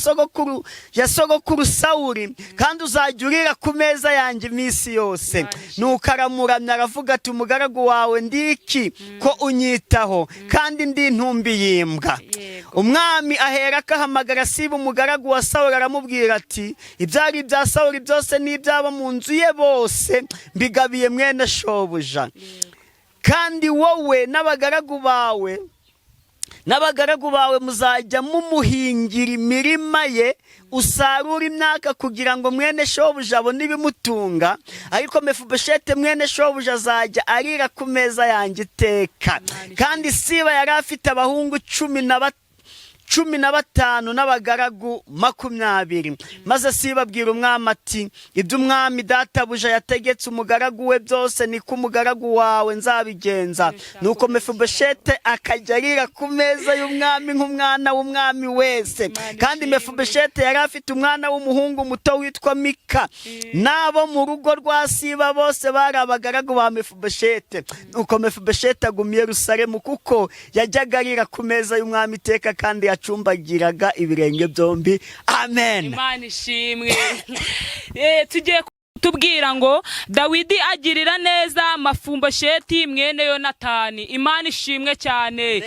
sogokuru Sawuli, kandi uzajya urira ku meza yanjye iminsi yose. Nuko aramuramya aravuga ati umugaragu wawe ndiki ko unyitaho, kandi ndi intumbi y'imbwa. Umwami aherako ahamagara Siba umugaragu wa Sawuli aramubwira ati ibyari ibya Sawuli byose n'ibyaba mu nzu ye bose mbigabiye mwene shobuja, kandi wowe n'abagaragu bawe muzajya mumuhingira imirima ye, usarura imyaka kugira ngo mwene shobuja abone ibimutunga. Ariko Mefibosheti mwene shobuja azajya arira ku meza yanjye iteka. Kandi Siba yari afite abahungu 15 n'abagaragu 20. Maze Siba abwira umwami ati ibyo umwami databuja yategetse umugaragu we byose niko umugaragu wawe nzabigenza. Nuko Mefibosheti akajya arira ku meza y'umwami nk'umwana w'umwami wese. Kandi Mefibosheti yari afite umwana w'umuhungu muto witwa Mika. Nabo mu rugo rwa Siba bose bari abagaragu ba Mefibosheti. Nuko Mefibosheti aguma i Yerusalemu kuko yajyaga arira ku meza y'umwami iteka kandi yacumbagiraga ibirenge byombi. Amen. Imana ishimwe. Tugiye tubwira ngo Dawidi agirira neza Mefumbosheti mwene Yonatani. Imana ishimwe cyane.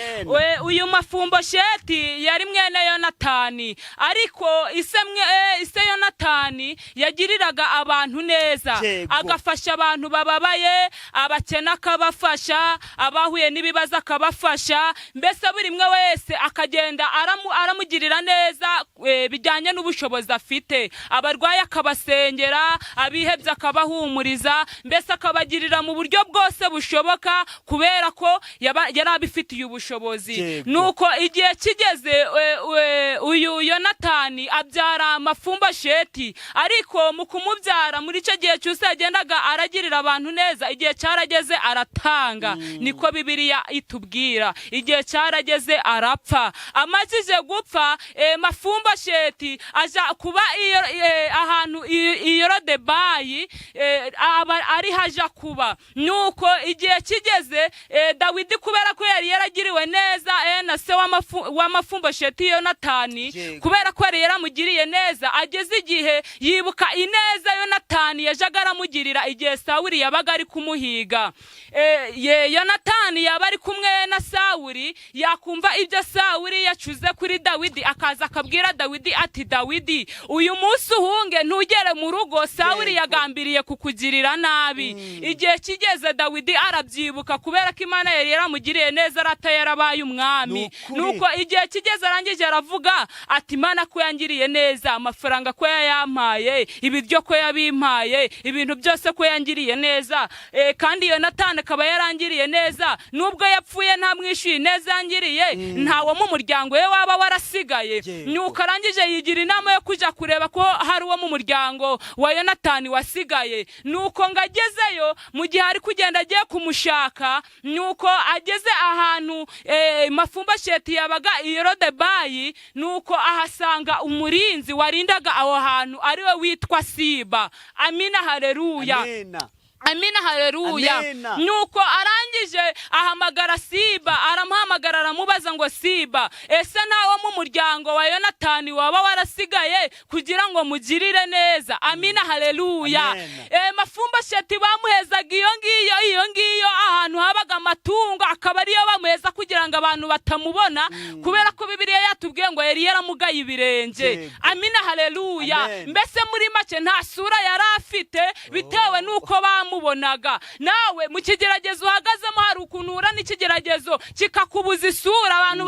Uyu Mefumbosheti yari mwene Yonatani, ariko ise Yonatani yagiriraga abantu neza, agafasha abantu bababaye, abakena akabafasha, abahuye n'ibibazo akabafasha, mbese buri mwe wese akagenda aramugirira neza bijyanye n'ubushobozi afite. Abarwayi akabasengera, abihebye akabahumuriza, mbese akabagirira mu buryo bwose bushoboka kubera ko yari abifitiye ubushobozi. Nuko igihe kigeze uyu Yonatani abyara Mefumbosheti, ariko mu kumubyara muri icyo gihe cyose yagendaga aragirira abantu neza, igihe cyarageze aratanga. Niko Bibiliya itubwira. Igihe cyarageze arapfa. Amajije gupfa, Mefumbosheti aja kuba ahantu i Lodebayi, ari haja kuba. Nuko igihe kigeze, Dawidi kubera ko yari yaragiriwe neza na se wa Mefumbosheti Yonatani, kubera ko yari yaramugiriye neza, ageze igihe yibuka ineza Yonatani yajaga aramugirira igihe Sawuli yabaga ari kumuhiga. Yonatani yaba ari kumwe na Sawuli, yakumva ibyo Sawuli yacuze kuri Dawidi, akaza akabwira Dawidi ati, Dawidi, uyu munsi uhunge ntugere mu rugo, Sawuli yagambiriye kukugirira nabi. Igihe kigeze Dawidi arabyibuka kubera ko Imana yari yaramugiriye neza, arata yarabaye umwami. Nuko igihe kigeze arangije aravuga ati, Imana ko yangiriye neza, amafaranga ko yayampaye, ibiryo ko yabimpaye, ibintu byose ko yangiriye neza, kandi Yonatani akaba yarangiriye neza, nubwo yapfuye ntamwishyuye neza yangiriye, ntawo mu muryango we waba warasigaye. Nuko arangije yigira inama yo kujya kureba ko hari uwo mu muryango wa Yonatani wasigaye. Nuko ngagezeyo, mu gihe ari kugenda agiye kumushaka, nuko ageze ahantu Mefumbosheti yabaga i Lodebayi, nuko ahasanga umurinzi warindaga aho hantu ariwe witwa Siba. Amina, haleluya. Amina, haleluya. Nuko arangije ahamagara Siba, aramuhamagara aramubaza ngo, Siba, ese ntawo mu muryango wa Yonatani waba warasigaye kugira ngo mugirire neza? Amina, haleluya. Mefumbosheti bamuhezaga iyo ngiyo ahantu habaga amatungo, akaba ariyo bamuheza kugira ngo abantu batamubona, kubera ko Bibiliya yatubwiye ngo yari yaramugaye ibirenge. Amina, haleluya. Mbese muri make nta sura yari afite, bitewe nuko mubonaga. Nawe mu kigeragezo uhagazemo hari ukuntu ura n'ikigeragezo kikakubuza isura, abantu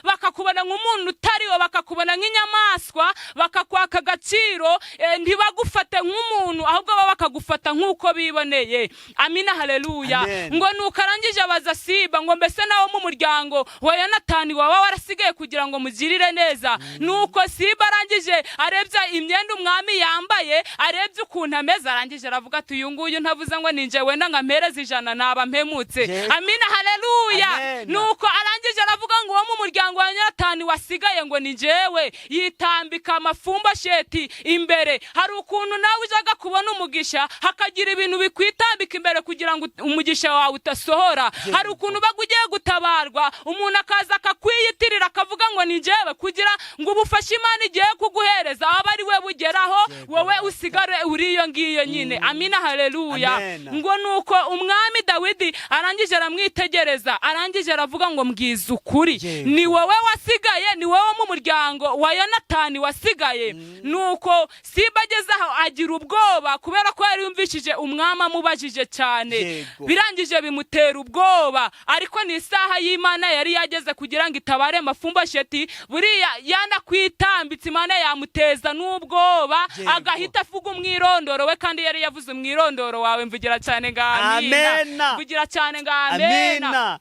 bakakubona nk'umuntu utariwo, bakakubona nk'inyamaswa, bakakwaka agaciro, ntibagufate nk'umuntu, ahubwo bakagufata nk'uko biboneye. Amina, haleluya. Ngo nuko arangije abaza Siba ngo, mbese nawo mu muryango wa Yonatani waba warasigaye kugira ngo mugirire neza? Nuko Siba arangije arebye imyenda umwami yambaye, arebye ukuntu ameze, arangije aravuga ati, uyu nguyu ntavuze ngo ninje wenda nkampereza 100 naba mpemutse. Amina, haleluya. Nuko arangije aravuga ngo uwo mu muryango wa Yonatani wasigaye ngo ni jewe. Yitambika Mefumbosheti imbere. Hari ukuntu nawe ujaga kubona umugisha, hakagira ibintu bikwitambika imbere kugira ngo umugisha wawe utasohora. Hari ukuntu bagugiye gutabarwa, umuntu akaza akakwiyitirira akavuga ngo ni jewe, kugira ngo ubufashe Imana igiye kuguhereza aba ari we bugeraho, wowe usigare uri iyo ngiyo nyine. Amina, haleluya. Ngo nuko umwami Dawidi arangije aramwitegereza, arangije aravuga ngo, mbwiza ukuri, ni wowe wasigaye, ni wowe mu muryango wa Yonatani wasigaye? Nuko Siba ageze aho agira ubwoba, kubera ko yari yumvishije umwami amubajije cyane, birangije bimutera ubwoba. Ariko ni isaha y'Imana yari yageze kugira ngo itabare Mefumbosheti. Buriya yana kwitambitse, Imana yamuteza n'ubwoba, agahita avuga umwirondoro we, kandi yari yavuze umwirondoro wawe. Mvugira cyane ngo amina. Mvugira cyane ngo amina.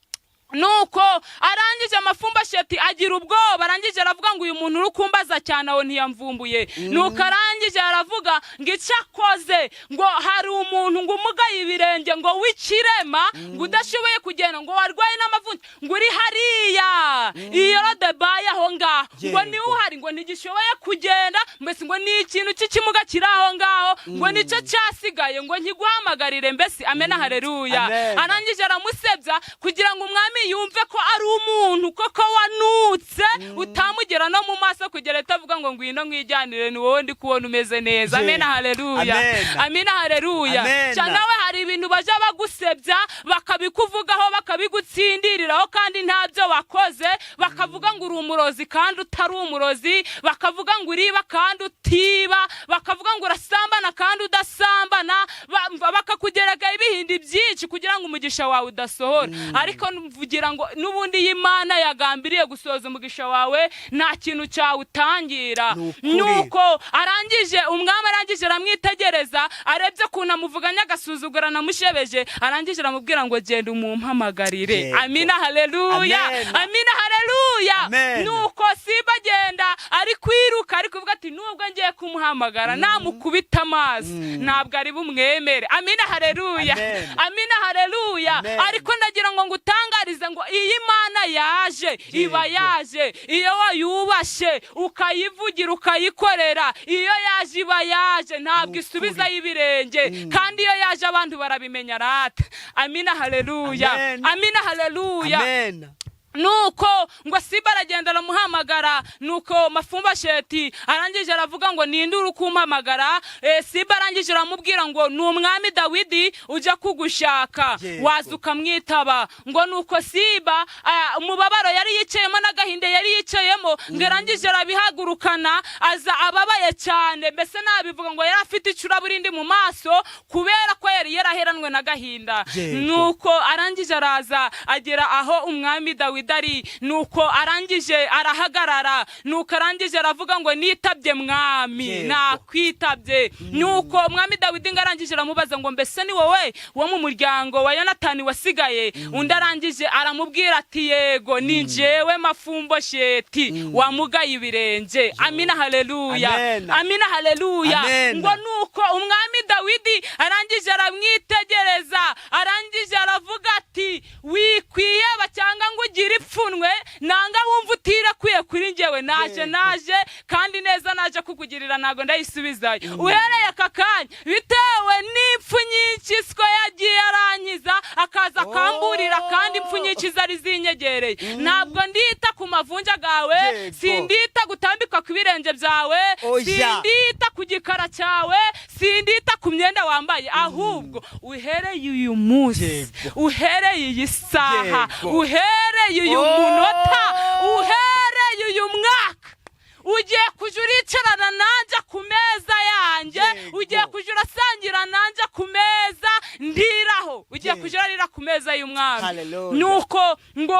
Nuko arangije Mefumbosheti agira ubwoba, arangije aravuga ngo, uyu muntu urukumbaza cyane aho ntiyamvumbuye. Nuko arangije aravuga ngo icyakoze ngo hari umuntu ngo umugaye ibirenge ngo w'ikirema ngo udashoboye kugenda ngo warwaye n'amavunja ngo uri hariya iyo rodebaye aho ngaho ngo niwe uhari ngo ntigishoboye kugenda mbese ngo ni ikintu cy'ikimuga kiri aho ngaho ngo nicyo cyasigaye ngo nkiguhamagarire mbese amena haleluya. Arangije aramusebya kugira ngo umwami yumve ko ari umuntu koko wanutse utamugera no mu maso kugera itavuga ngo ngwino nkwijyanire ni wowe ndi kubona umeze neza. Amena haleluya. Amena haleluya. Cyanawe hari ibintu baje bagusebya bakabikuvugaho bakabigutsindiriraho kandi ntabyo wakoze, bakavuga ngo uri umurozi kandi utari umurozi, bakavuga ngo uriba kandi utiba, bakavuga ngo urasambana kandi udasambana, bakakugereka ibihindi byinshi kugira ngo umugisha wawe udasohora. Ariko mvugira ngo nubundi y'Imana yagambiriye gusoza umugisha wawe nta kintu cyawutangira. Nuko arangije umwami arangije aramwitegereza, arebye kuntu amuvuganya agasuzugura namushebeje, arangije aramubwira ngo genda umumpamagarire. Amina haleluya. Amina haleluya. Nuko Siba agenda ari kwiruka ari kuvuga ati nubwo ngiye kumuhamagara namukubita amazi ntabwo ari bumwemere. Amina haleluya. Amina haleluya. Ariko ndagira ngo ngutangarize ngo iyi Mana yaje iba yaje iyo wayubashe ukayivugira ukayikorera, iyo yaje iba yaje ntabwo isubiza y'ibirenge kandi iyo yaje abantu barabimenya rata. Amina haleluya. Amina haleluya. Nuko ngo Siba aragenda aramuhamagara, nuko Mafumbasheti arangije aravuga ngo ninde uri kumpamagara. Siba arangije aramubwira ngo ni umwami Dawidi ujya kugushaka, waza ukamwitaba. Ngo nuko Siba umubabaro yari yicayemo n'agahinda yari yicayemo ngerangije arabihagurukana aza ababaye cyane, mbese nabivuga ngo yari afite icuraburindi mu maso kubera ko yari yaraheranwe n'agahinda. Nuko arangije araza agera aho umwami Dawidi ari, nuko arangije arahagarara, nuko arangije aravuga ngo nitabye mwami nakwitabye. Nuko umwami Dawidi ngarangije aramubaza ngo mbese ni wowe wo mu muryango wa Yonatani wasigaye? Undi arangije aramubwira ati yego ni njyewe Mafumbosheti wamugaye ibirenge. Amina haleluya. Amina haleluya. Ngo nuko umwami Dawidi arangije aramwitegereza, arangije aravuga ati wikwiyeba cyangwa ngo ugire ipfunwe nanga wumva utirakwiye kuri njyewe, naje kandi neza naje kukugirira ntago ndayisubizayo. Uhereye aka kanya bitewe n'ipfu nyinshi siko yagiye arankiza akaza akamburira kandi impfu nyinshi zari zinyegereye. Ntabwo ndita ku mavunja gawe, sindita gutambika ku birenge byawe, sindita ku gikara cyawe, sindita ku myenda wambaye, ahubwo uhereye uyu munsi, uhereye iyi saha, uhereye uyu munota, uhereye uyu mwaka ugiye kuja uricarana nanje ku meza yanjye, ugiye kuja urasangira nanje ku meza ndiraho, ugiye kuja urarira ku meza y'umwami. Nuko ngo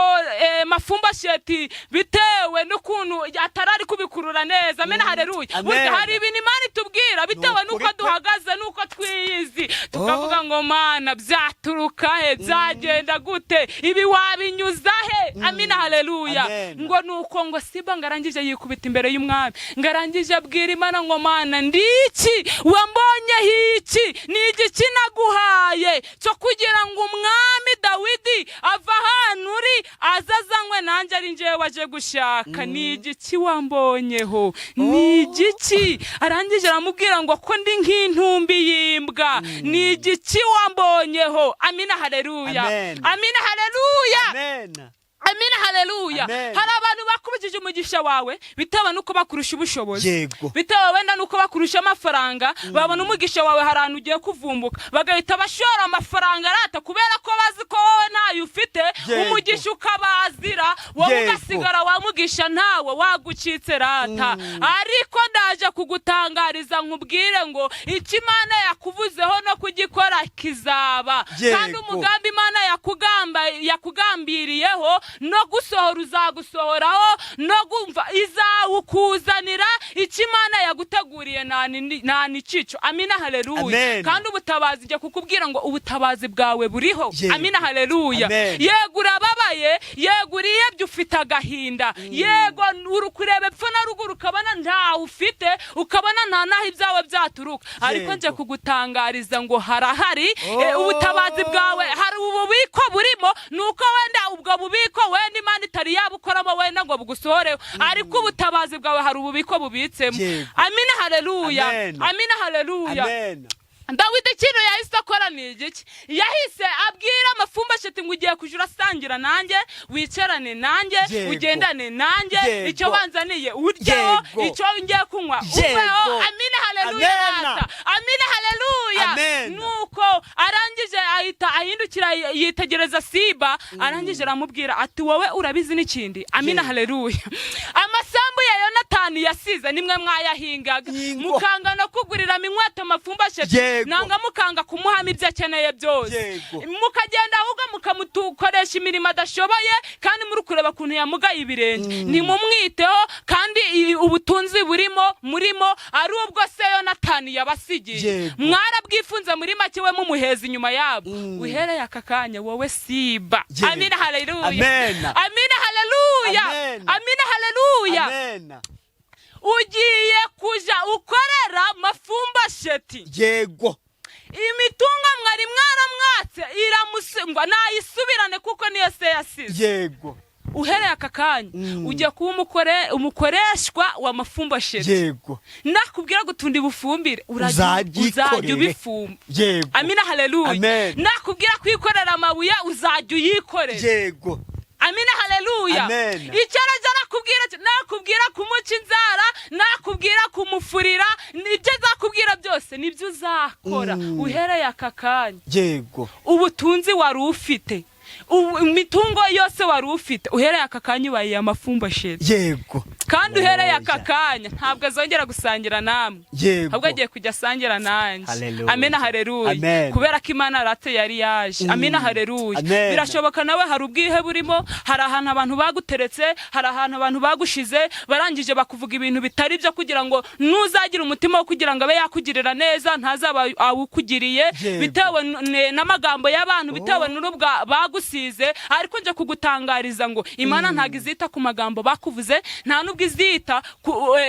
Mafumbasheti bitewe n'ukuntu atarari kubikurura neza. Amena haleluya. Burya hari ibintu Imana itubwira bitewe n'uko duhagaze n'uko twiyizi, tukavuga ngo Mana byaturuka he, byagenda gute, ibi wabinyuza he? Amina haleluya. Ngo nuko ngo Siba ngarangije yikubita imbere y'umwami, ngarangije abwira Imana ngo Mana ndiki wambonye hiki, ni igiki naguhaye cyo kugira ngo umwami Dawidi ava hano uri azazanywe nanjye ari njyewe waje gushaka, ni igiki wambonyeho, ni igiki? Arangije aramubwira ngo ko ndi nk'intumbi y'imbwa, ni igiki wambonyeho? Amina haleluya. Amina haleluya. Amina haleluya. Hari abantu bakubijije umugisha wawe bitewe nuko bakurusha ubushobozi, bitewe wenda nuko bakurusha amafaranga, babona umugisha wawe haranu ugiye kuvumbuka bagahita bashora amafaranga rata kubera ko bazi ko wowe ntayo ufite, umugisha ukabazira, wowe ugasigara wamugisha ntawe, wagucitse rata. Ariko ndaje kugutangariza nkubwire ngo icyo Imana yakuvuzeho no kugikora kizaba, kandi umugambi Imana yakugambiriyeho no gusohora uzagusohoraho, no gumva izawukuzanira icyo Imana yaguteguriye nta nicico. Amina haleluya. Kandi ubutabazi njye kukubwira ngo ubutabazi bwawe buriho. Amina haleluya. Yego urababaye, yego uriyebye ufite agahinda, yego urukurebe epfo na ruguru ukabona ntawe ufite, ufite ukabona nta naho ibyawe byaturuka ariko nje kugutangariza ngo harahari ubutabazi bwawe hari ububiko burimo nuko wenda ubwo bubiko wenda Imana itari yabukoramo wenda ngo bugusohoreho ariko ubutabazi bwawe hari ububiko bubitsemo amina haleluya amina haleluya Dawidi ikintu yahise akora ni igiki yahise abwira Mefiboshethi ngo ugiye kujura asangira nanjye wicarane nanjye ugendane nanjye icyo wanzaniye uryeho icyo ngiye kunywa ubeho amina haleluya amina haleluya nuko arangije ahita ahindukira yitegereza Siba arangije aramubwira ati wowe urabizi n'ikindi amina haleluya amasambu ya Yonatani yasize nimwe mwayahingaga mukanga no kugurira inkweto Mefiboshethi nanga mukanga kumuhama ibyo akeneye byose mukagenda ahubwo mukamutukoresha imirimo adashoboye kandi muri kureba kuntu yamugaye ibirenge ntimumwiteho kandi ubutunzi murimo ari ubwo se Yonatani yabasigiye mwarabwifunze muri make we mumuheza inyuma yabo uhereye aka kanya wowe Siba amina haleluya amina haleluya amina haleluya ugiye kuja ukorera Mefiboshethi yego imitunga mwari mwaramwatse iramusengwa nayisubirane kuko niyo se yasize yego uhereye aka kanya ujya kuba umukoreshwa wa Mefiboshethi yego nakubwira gutundi bufumbire uzajya ubifumba yego amina haleluya nakubwira kwikorera amabuye uzajya uyikorera yego amina haleluya icyaraje nakubwira kumuca inzara nakubwira kumufurira nibyo zakubwira byose nibyo uzakora uhereye aka kanya yego ubutunzi wari ufite imitungo yose wari ufite uhereye aka kanya ubaye Mefiboshethi yego kandi uhereye aka kanya ntabwo azongera gusangira namwe ahubwo agiye kujya asangira nanjye amina haleluya kubera ko Imana aratse yari yaje amina haleluya birashoboka nawe hari ubwihe burimo hari ahantu abantu baguteretse hari ahantu abantu bagushize barangije bakuvuga ibintu bitari byo kugira ngo nuzagira umutima wo kugira ngo abe yakugirira neza ntazaba awukugiriye bitewe n'amagambo y'abantu bitewe n'urubwa bagusize ariko nje kugutangariza ngo Imana ntago izita ku magambo bakuvuze nta nubwo izita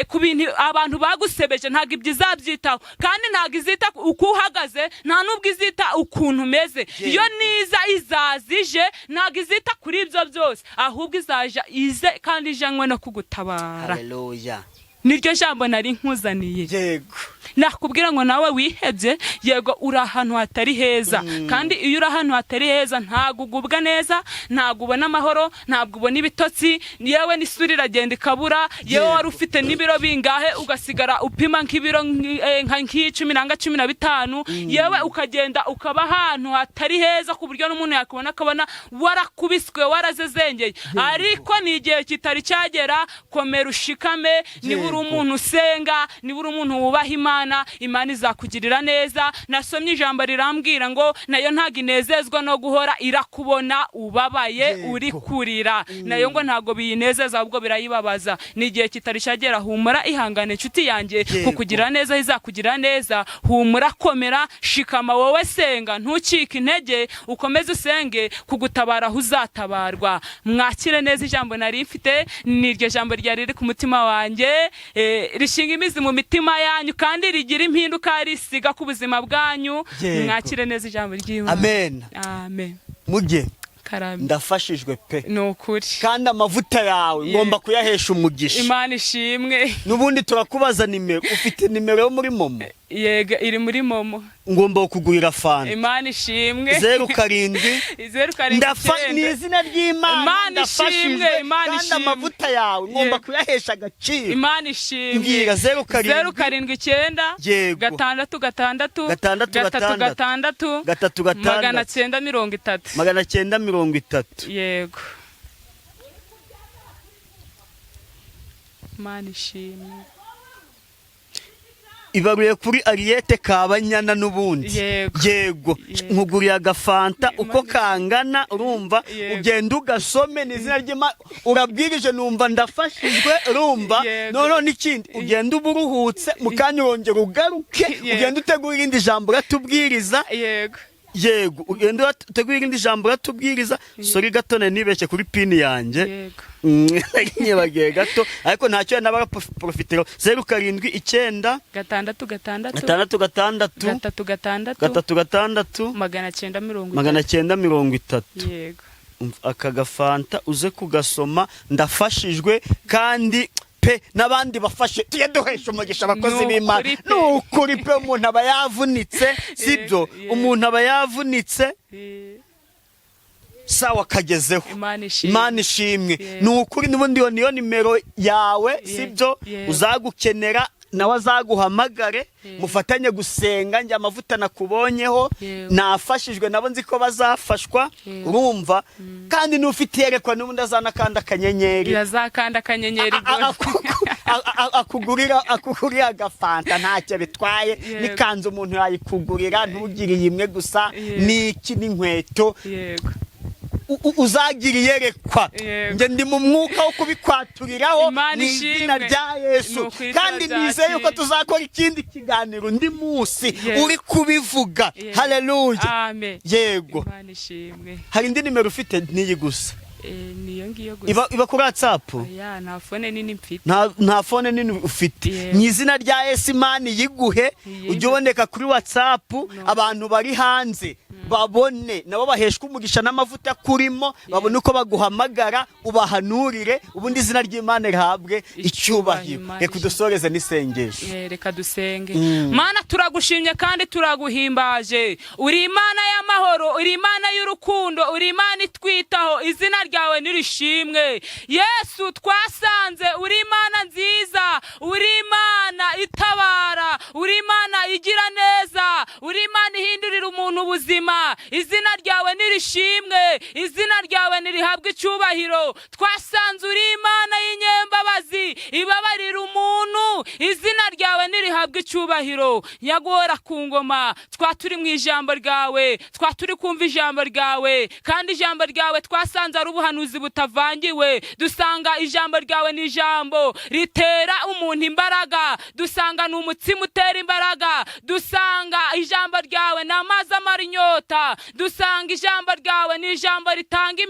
ku bintu abantu bagusebeje ntago ibyo izabyitaho kandi ntago izita uko uhagaze nta nubwo izita ukuntu umeze iyo niza izazije ntago izita kuri ibyo byose ahubwo izaja ize kandi ijanywe no kugutabara haleluya niryo jambo nari nkuzaniye yego nakubwira ngo nawe wihebye yego uri ahantu hatari heza kandi iyo uri ahantu hatari heza ntago ugubwa neza ntago ubona amahoro ntabwo ubona ibitotsi yewe n'isuri iragenda ikabura yewe wari ufite n'ibiro bingahe ugasigara upima nk'ibiro nk'icumi nanga 15 yewe ukagenda ukaba ahantu hatari heza ku buryo n'umuntu yakubona akabona warakubiswe warazezengeye ariko ni igihe kitari cyagera komera ushikame niba uri umuntu usenga niba uri umuntu wubaha Imana izakugirira neza nasomye ijambo rirambwira ngo nayo ntago inezezwa no guhora irakubona ubabaye uri kurira nayo ngo ntago biyinezeza ahubwo birayibabaza ni igihe kitari cyagera humura ihangane inshuti yanjye kukugirira neza izakugirira neza humura komera shikama wowe senga ntucike intege ukomeze usenge kugutabara uzatabarwa mwakire neza ijambo nari mfite niryo jambo ryari riri ku mutima wanjye rishinga imizi mu mitima yanyu kandi rigira impinduka risiga ku buzima bwanyu mwakire neza ijambo ry'Imana amen mujye ndafashijwe pe nukuri kandi amavuta yawe ngomba kuyahesha umugisha Imana ishimwe nubundi turakubaza nimero ufite nimero yo muri momo yega iri muri momo ngomba kugurira fanta Imana ishimwe 07 ni izina ry'Imana ndafashijwe kandi amavuta yawe ngomba kuyahesha agaciro Imana ishimwe ngira 07 960 yego Imana ishimwe ibaruye kuri Ariete Kabanyana nubundi yego nkuguriye agafanta uko kangana urumva ugenda ugasome n'izina ry'Imana urabwirije numva ndafashijwe urumva none n'ikindi ugenda uburuhutse mukanya wongera ugaruke ugenda utegura irindi jambo ratubwiriza yego yego ugenda utegura irindi jambo uratubwiriza. Sorry gato nibeshye kuri pini yanjye. Yego. Nyebagiye gato ariko ntacyo nabara profitero 07 gatandatu 930 yego. Aka gafanta uze kugasoma ndafashijwe kandi pe nabandi bafashe tuye duhesha umugisha abakozi b'Imana. Nukuri pe umuntu aba yavunitse sibyo umuntu aba yavunitse sawa kagezeho Imana ishimwe. Nukuri nubundi niyo nimero yawe sibyo uzagukenera nawe azaguhamagare mufatanye gusenga njye amavuta nakubonyeho nafashijwe nabo nzi ko bazafashwa urumva kandi nufite yerekwa nubundi azana kandi akanyenyeri yazakanda akanyenyeri akugurira agafanta ntacyo bitwaye nikanze umuntu yayikugurira ntugiriye imwe gusa niki n'inkweto uzagira yerekwa nge ndi mu mwuka wo kubikwaturiraho ni izina rya Yesu kandi nizeye yuko tuzakora ikindi kiganiro ndi munsi uri kubivuga. Haleluya. Yego hari indi nimero ufite niyi gusa niyo ngiyo gusa iba kuri WhatsApp. Nta phone nini mfite. Nta phone nini ufite. Mu izina rya Yesu Imana yiguhe ujye uboneka kuri WhatsApp abantu bari hanze babone nabo baheshwa umugisha n'amavuta kurimo babone uko baguhamagara ubahanurire ubundi izina ry'Imana rihabwe icyubahiro. Reka dusoreze n'isengesho. Reka dusenge. Mana turagushimye kandi turaguhimbaje. Uri Imana y'amahoro, uri Imana y'urukundo, uri Imana itwitaho. Izina ryawe nirishimwe. Yesu twasanze uri Imana nziza, uri Imana itabara, uri Imana igira neza, uri Imana ihindurira umuntu ubuzima. Izina ryawe nirishimwe, izina ryawe nirihabwe icyubahiro. Twasanze uri Imana y'inyembabazi ibabarira umuntu. Izina ryawe nirihabwe icyubahiro. Nyagora ku ngoma twaturi mu ijambo ryawe, twaturi kumva ijambo ryawe kandi ijambo ryawe twasanze ari ubuhanuzi butavangiwe. Dusanga ijambo ryawe ni ijambo ritera umuntu imbaraga, dusanga ni umutsima utera imbaraga, dusanga ijambo ryawe ni amazi amara inyota, dusanga ijambo ryawe ni ijambo ritanga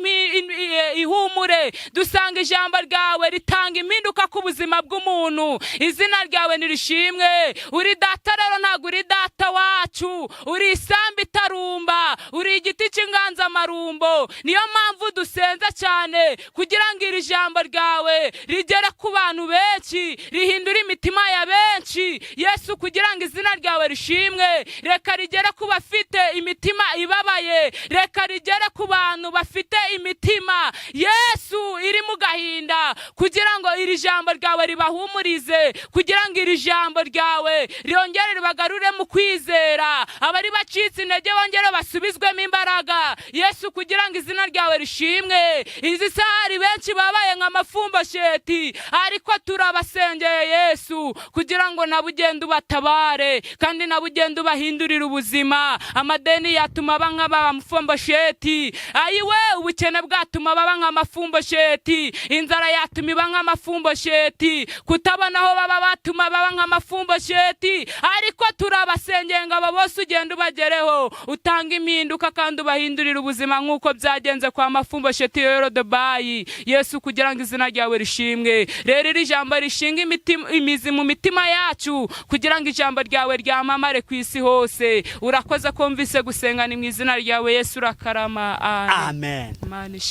ihumure, dusanga ijambo ryawe ritanga impinduka ku buzima bw'umuntu. Izina ryawe nirishimwe. Uri data rero ntabwo uri data wacu, uri isambu itarumba, uri igiti cy'inganzamarumbo. Niyo mpamvu dusenza cyane kugira ngo iri jambo ryawe rigere ku bantu benshi, rihindura imitima ya benshi. Yesu kugira ngo izina ryawe rishimwe, reka rigere ku bafite imitima ibabaye, reka rigere ku bantu bafite imitima Yesu iri mu gahinda, kugira ngo iri jambo ryawe ribahumurize, kugira ngo iri jambo ryawe ryongere ribagarure mu kwizera, abari bacitse intege bongere basubizwemo imbaraga. Yesu kugira ngo izina ryawe rishimwe. Izi sahari benshi babaye nka Mefumbosheti, ariko turabasengeye Yesu kugira ngo nabugende ubatabare kandi nabugende ubahindurira ubuzima. Amadeni yatuma baba nka Mefumbosheti, ayiwe ubukene bwatuma baba nka Mefumbosheti, inzara yatuma iba nka Mefumbosheti, kutabona aho baba batuma baba nka Mefumbosheti, ariko turabasengeye ngo abo bose ugende ubagereho, utanga impinduka kandi ubahindurira ubuzima nk'uko byagenze kwa Mefumbosheti Yorudabayi. Yesu kugira ngo izina ryawe rishimwe. Rero iri jambo rishinga imizi mu mitima yacu kugira ngo ijambo ryawe ryamamare ku isi hose. Urakoze kumvise gusenga ni mu izina ryawe Yesu urakarama. Amen.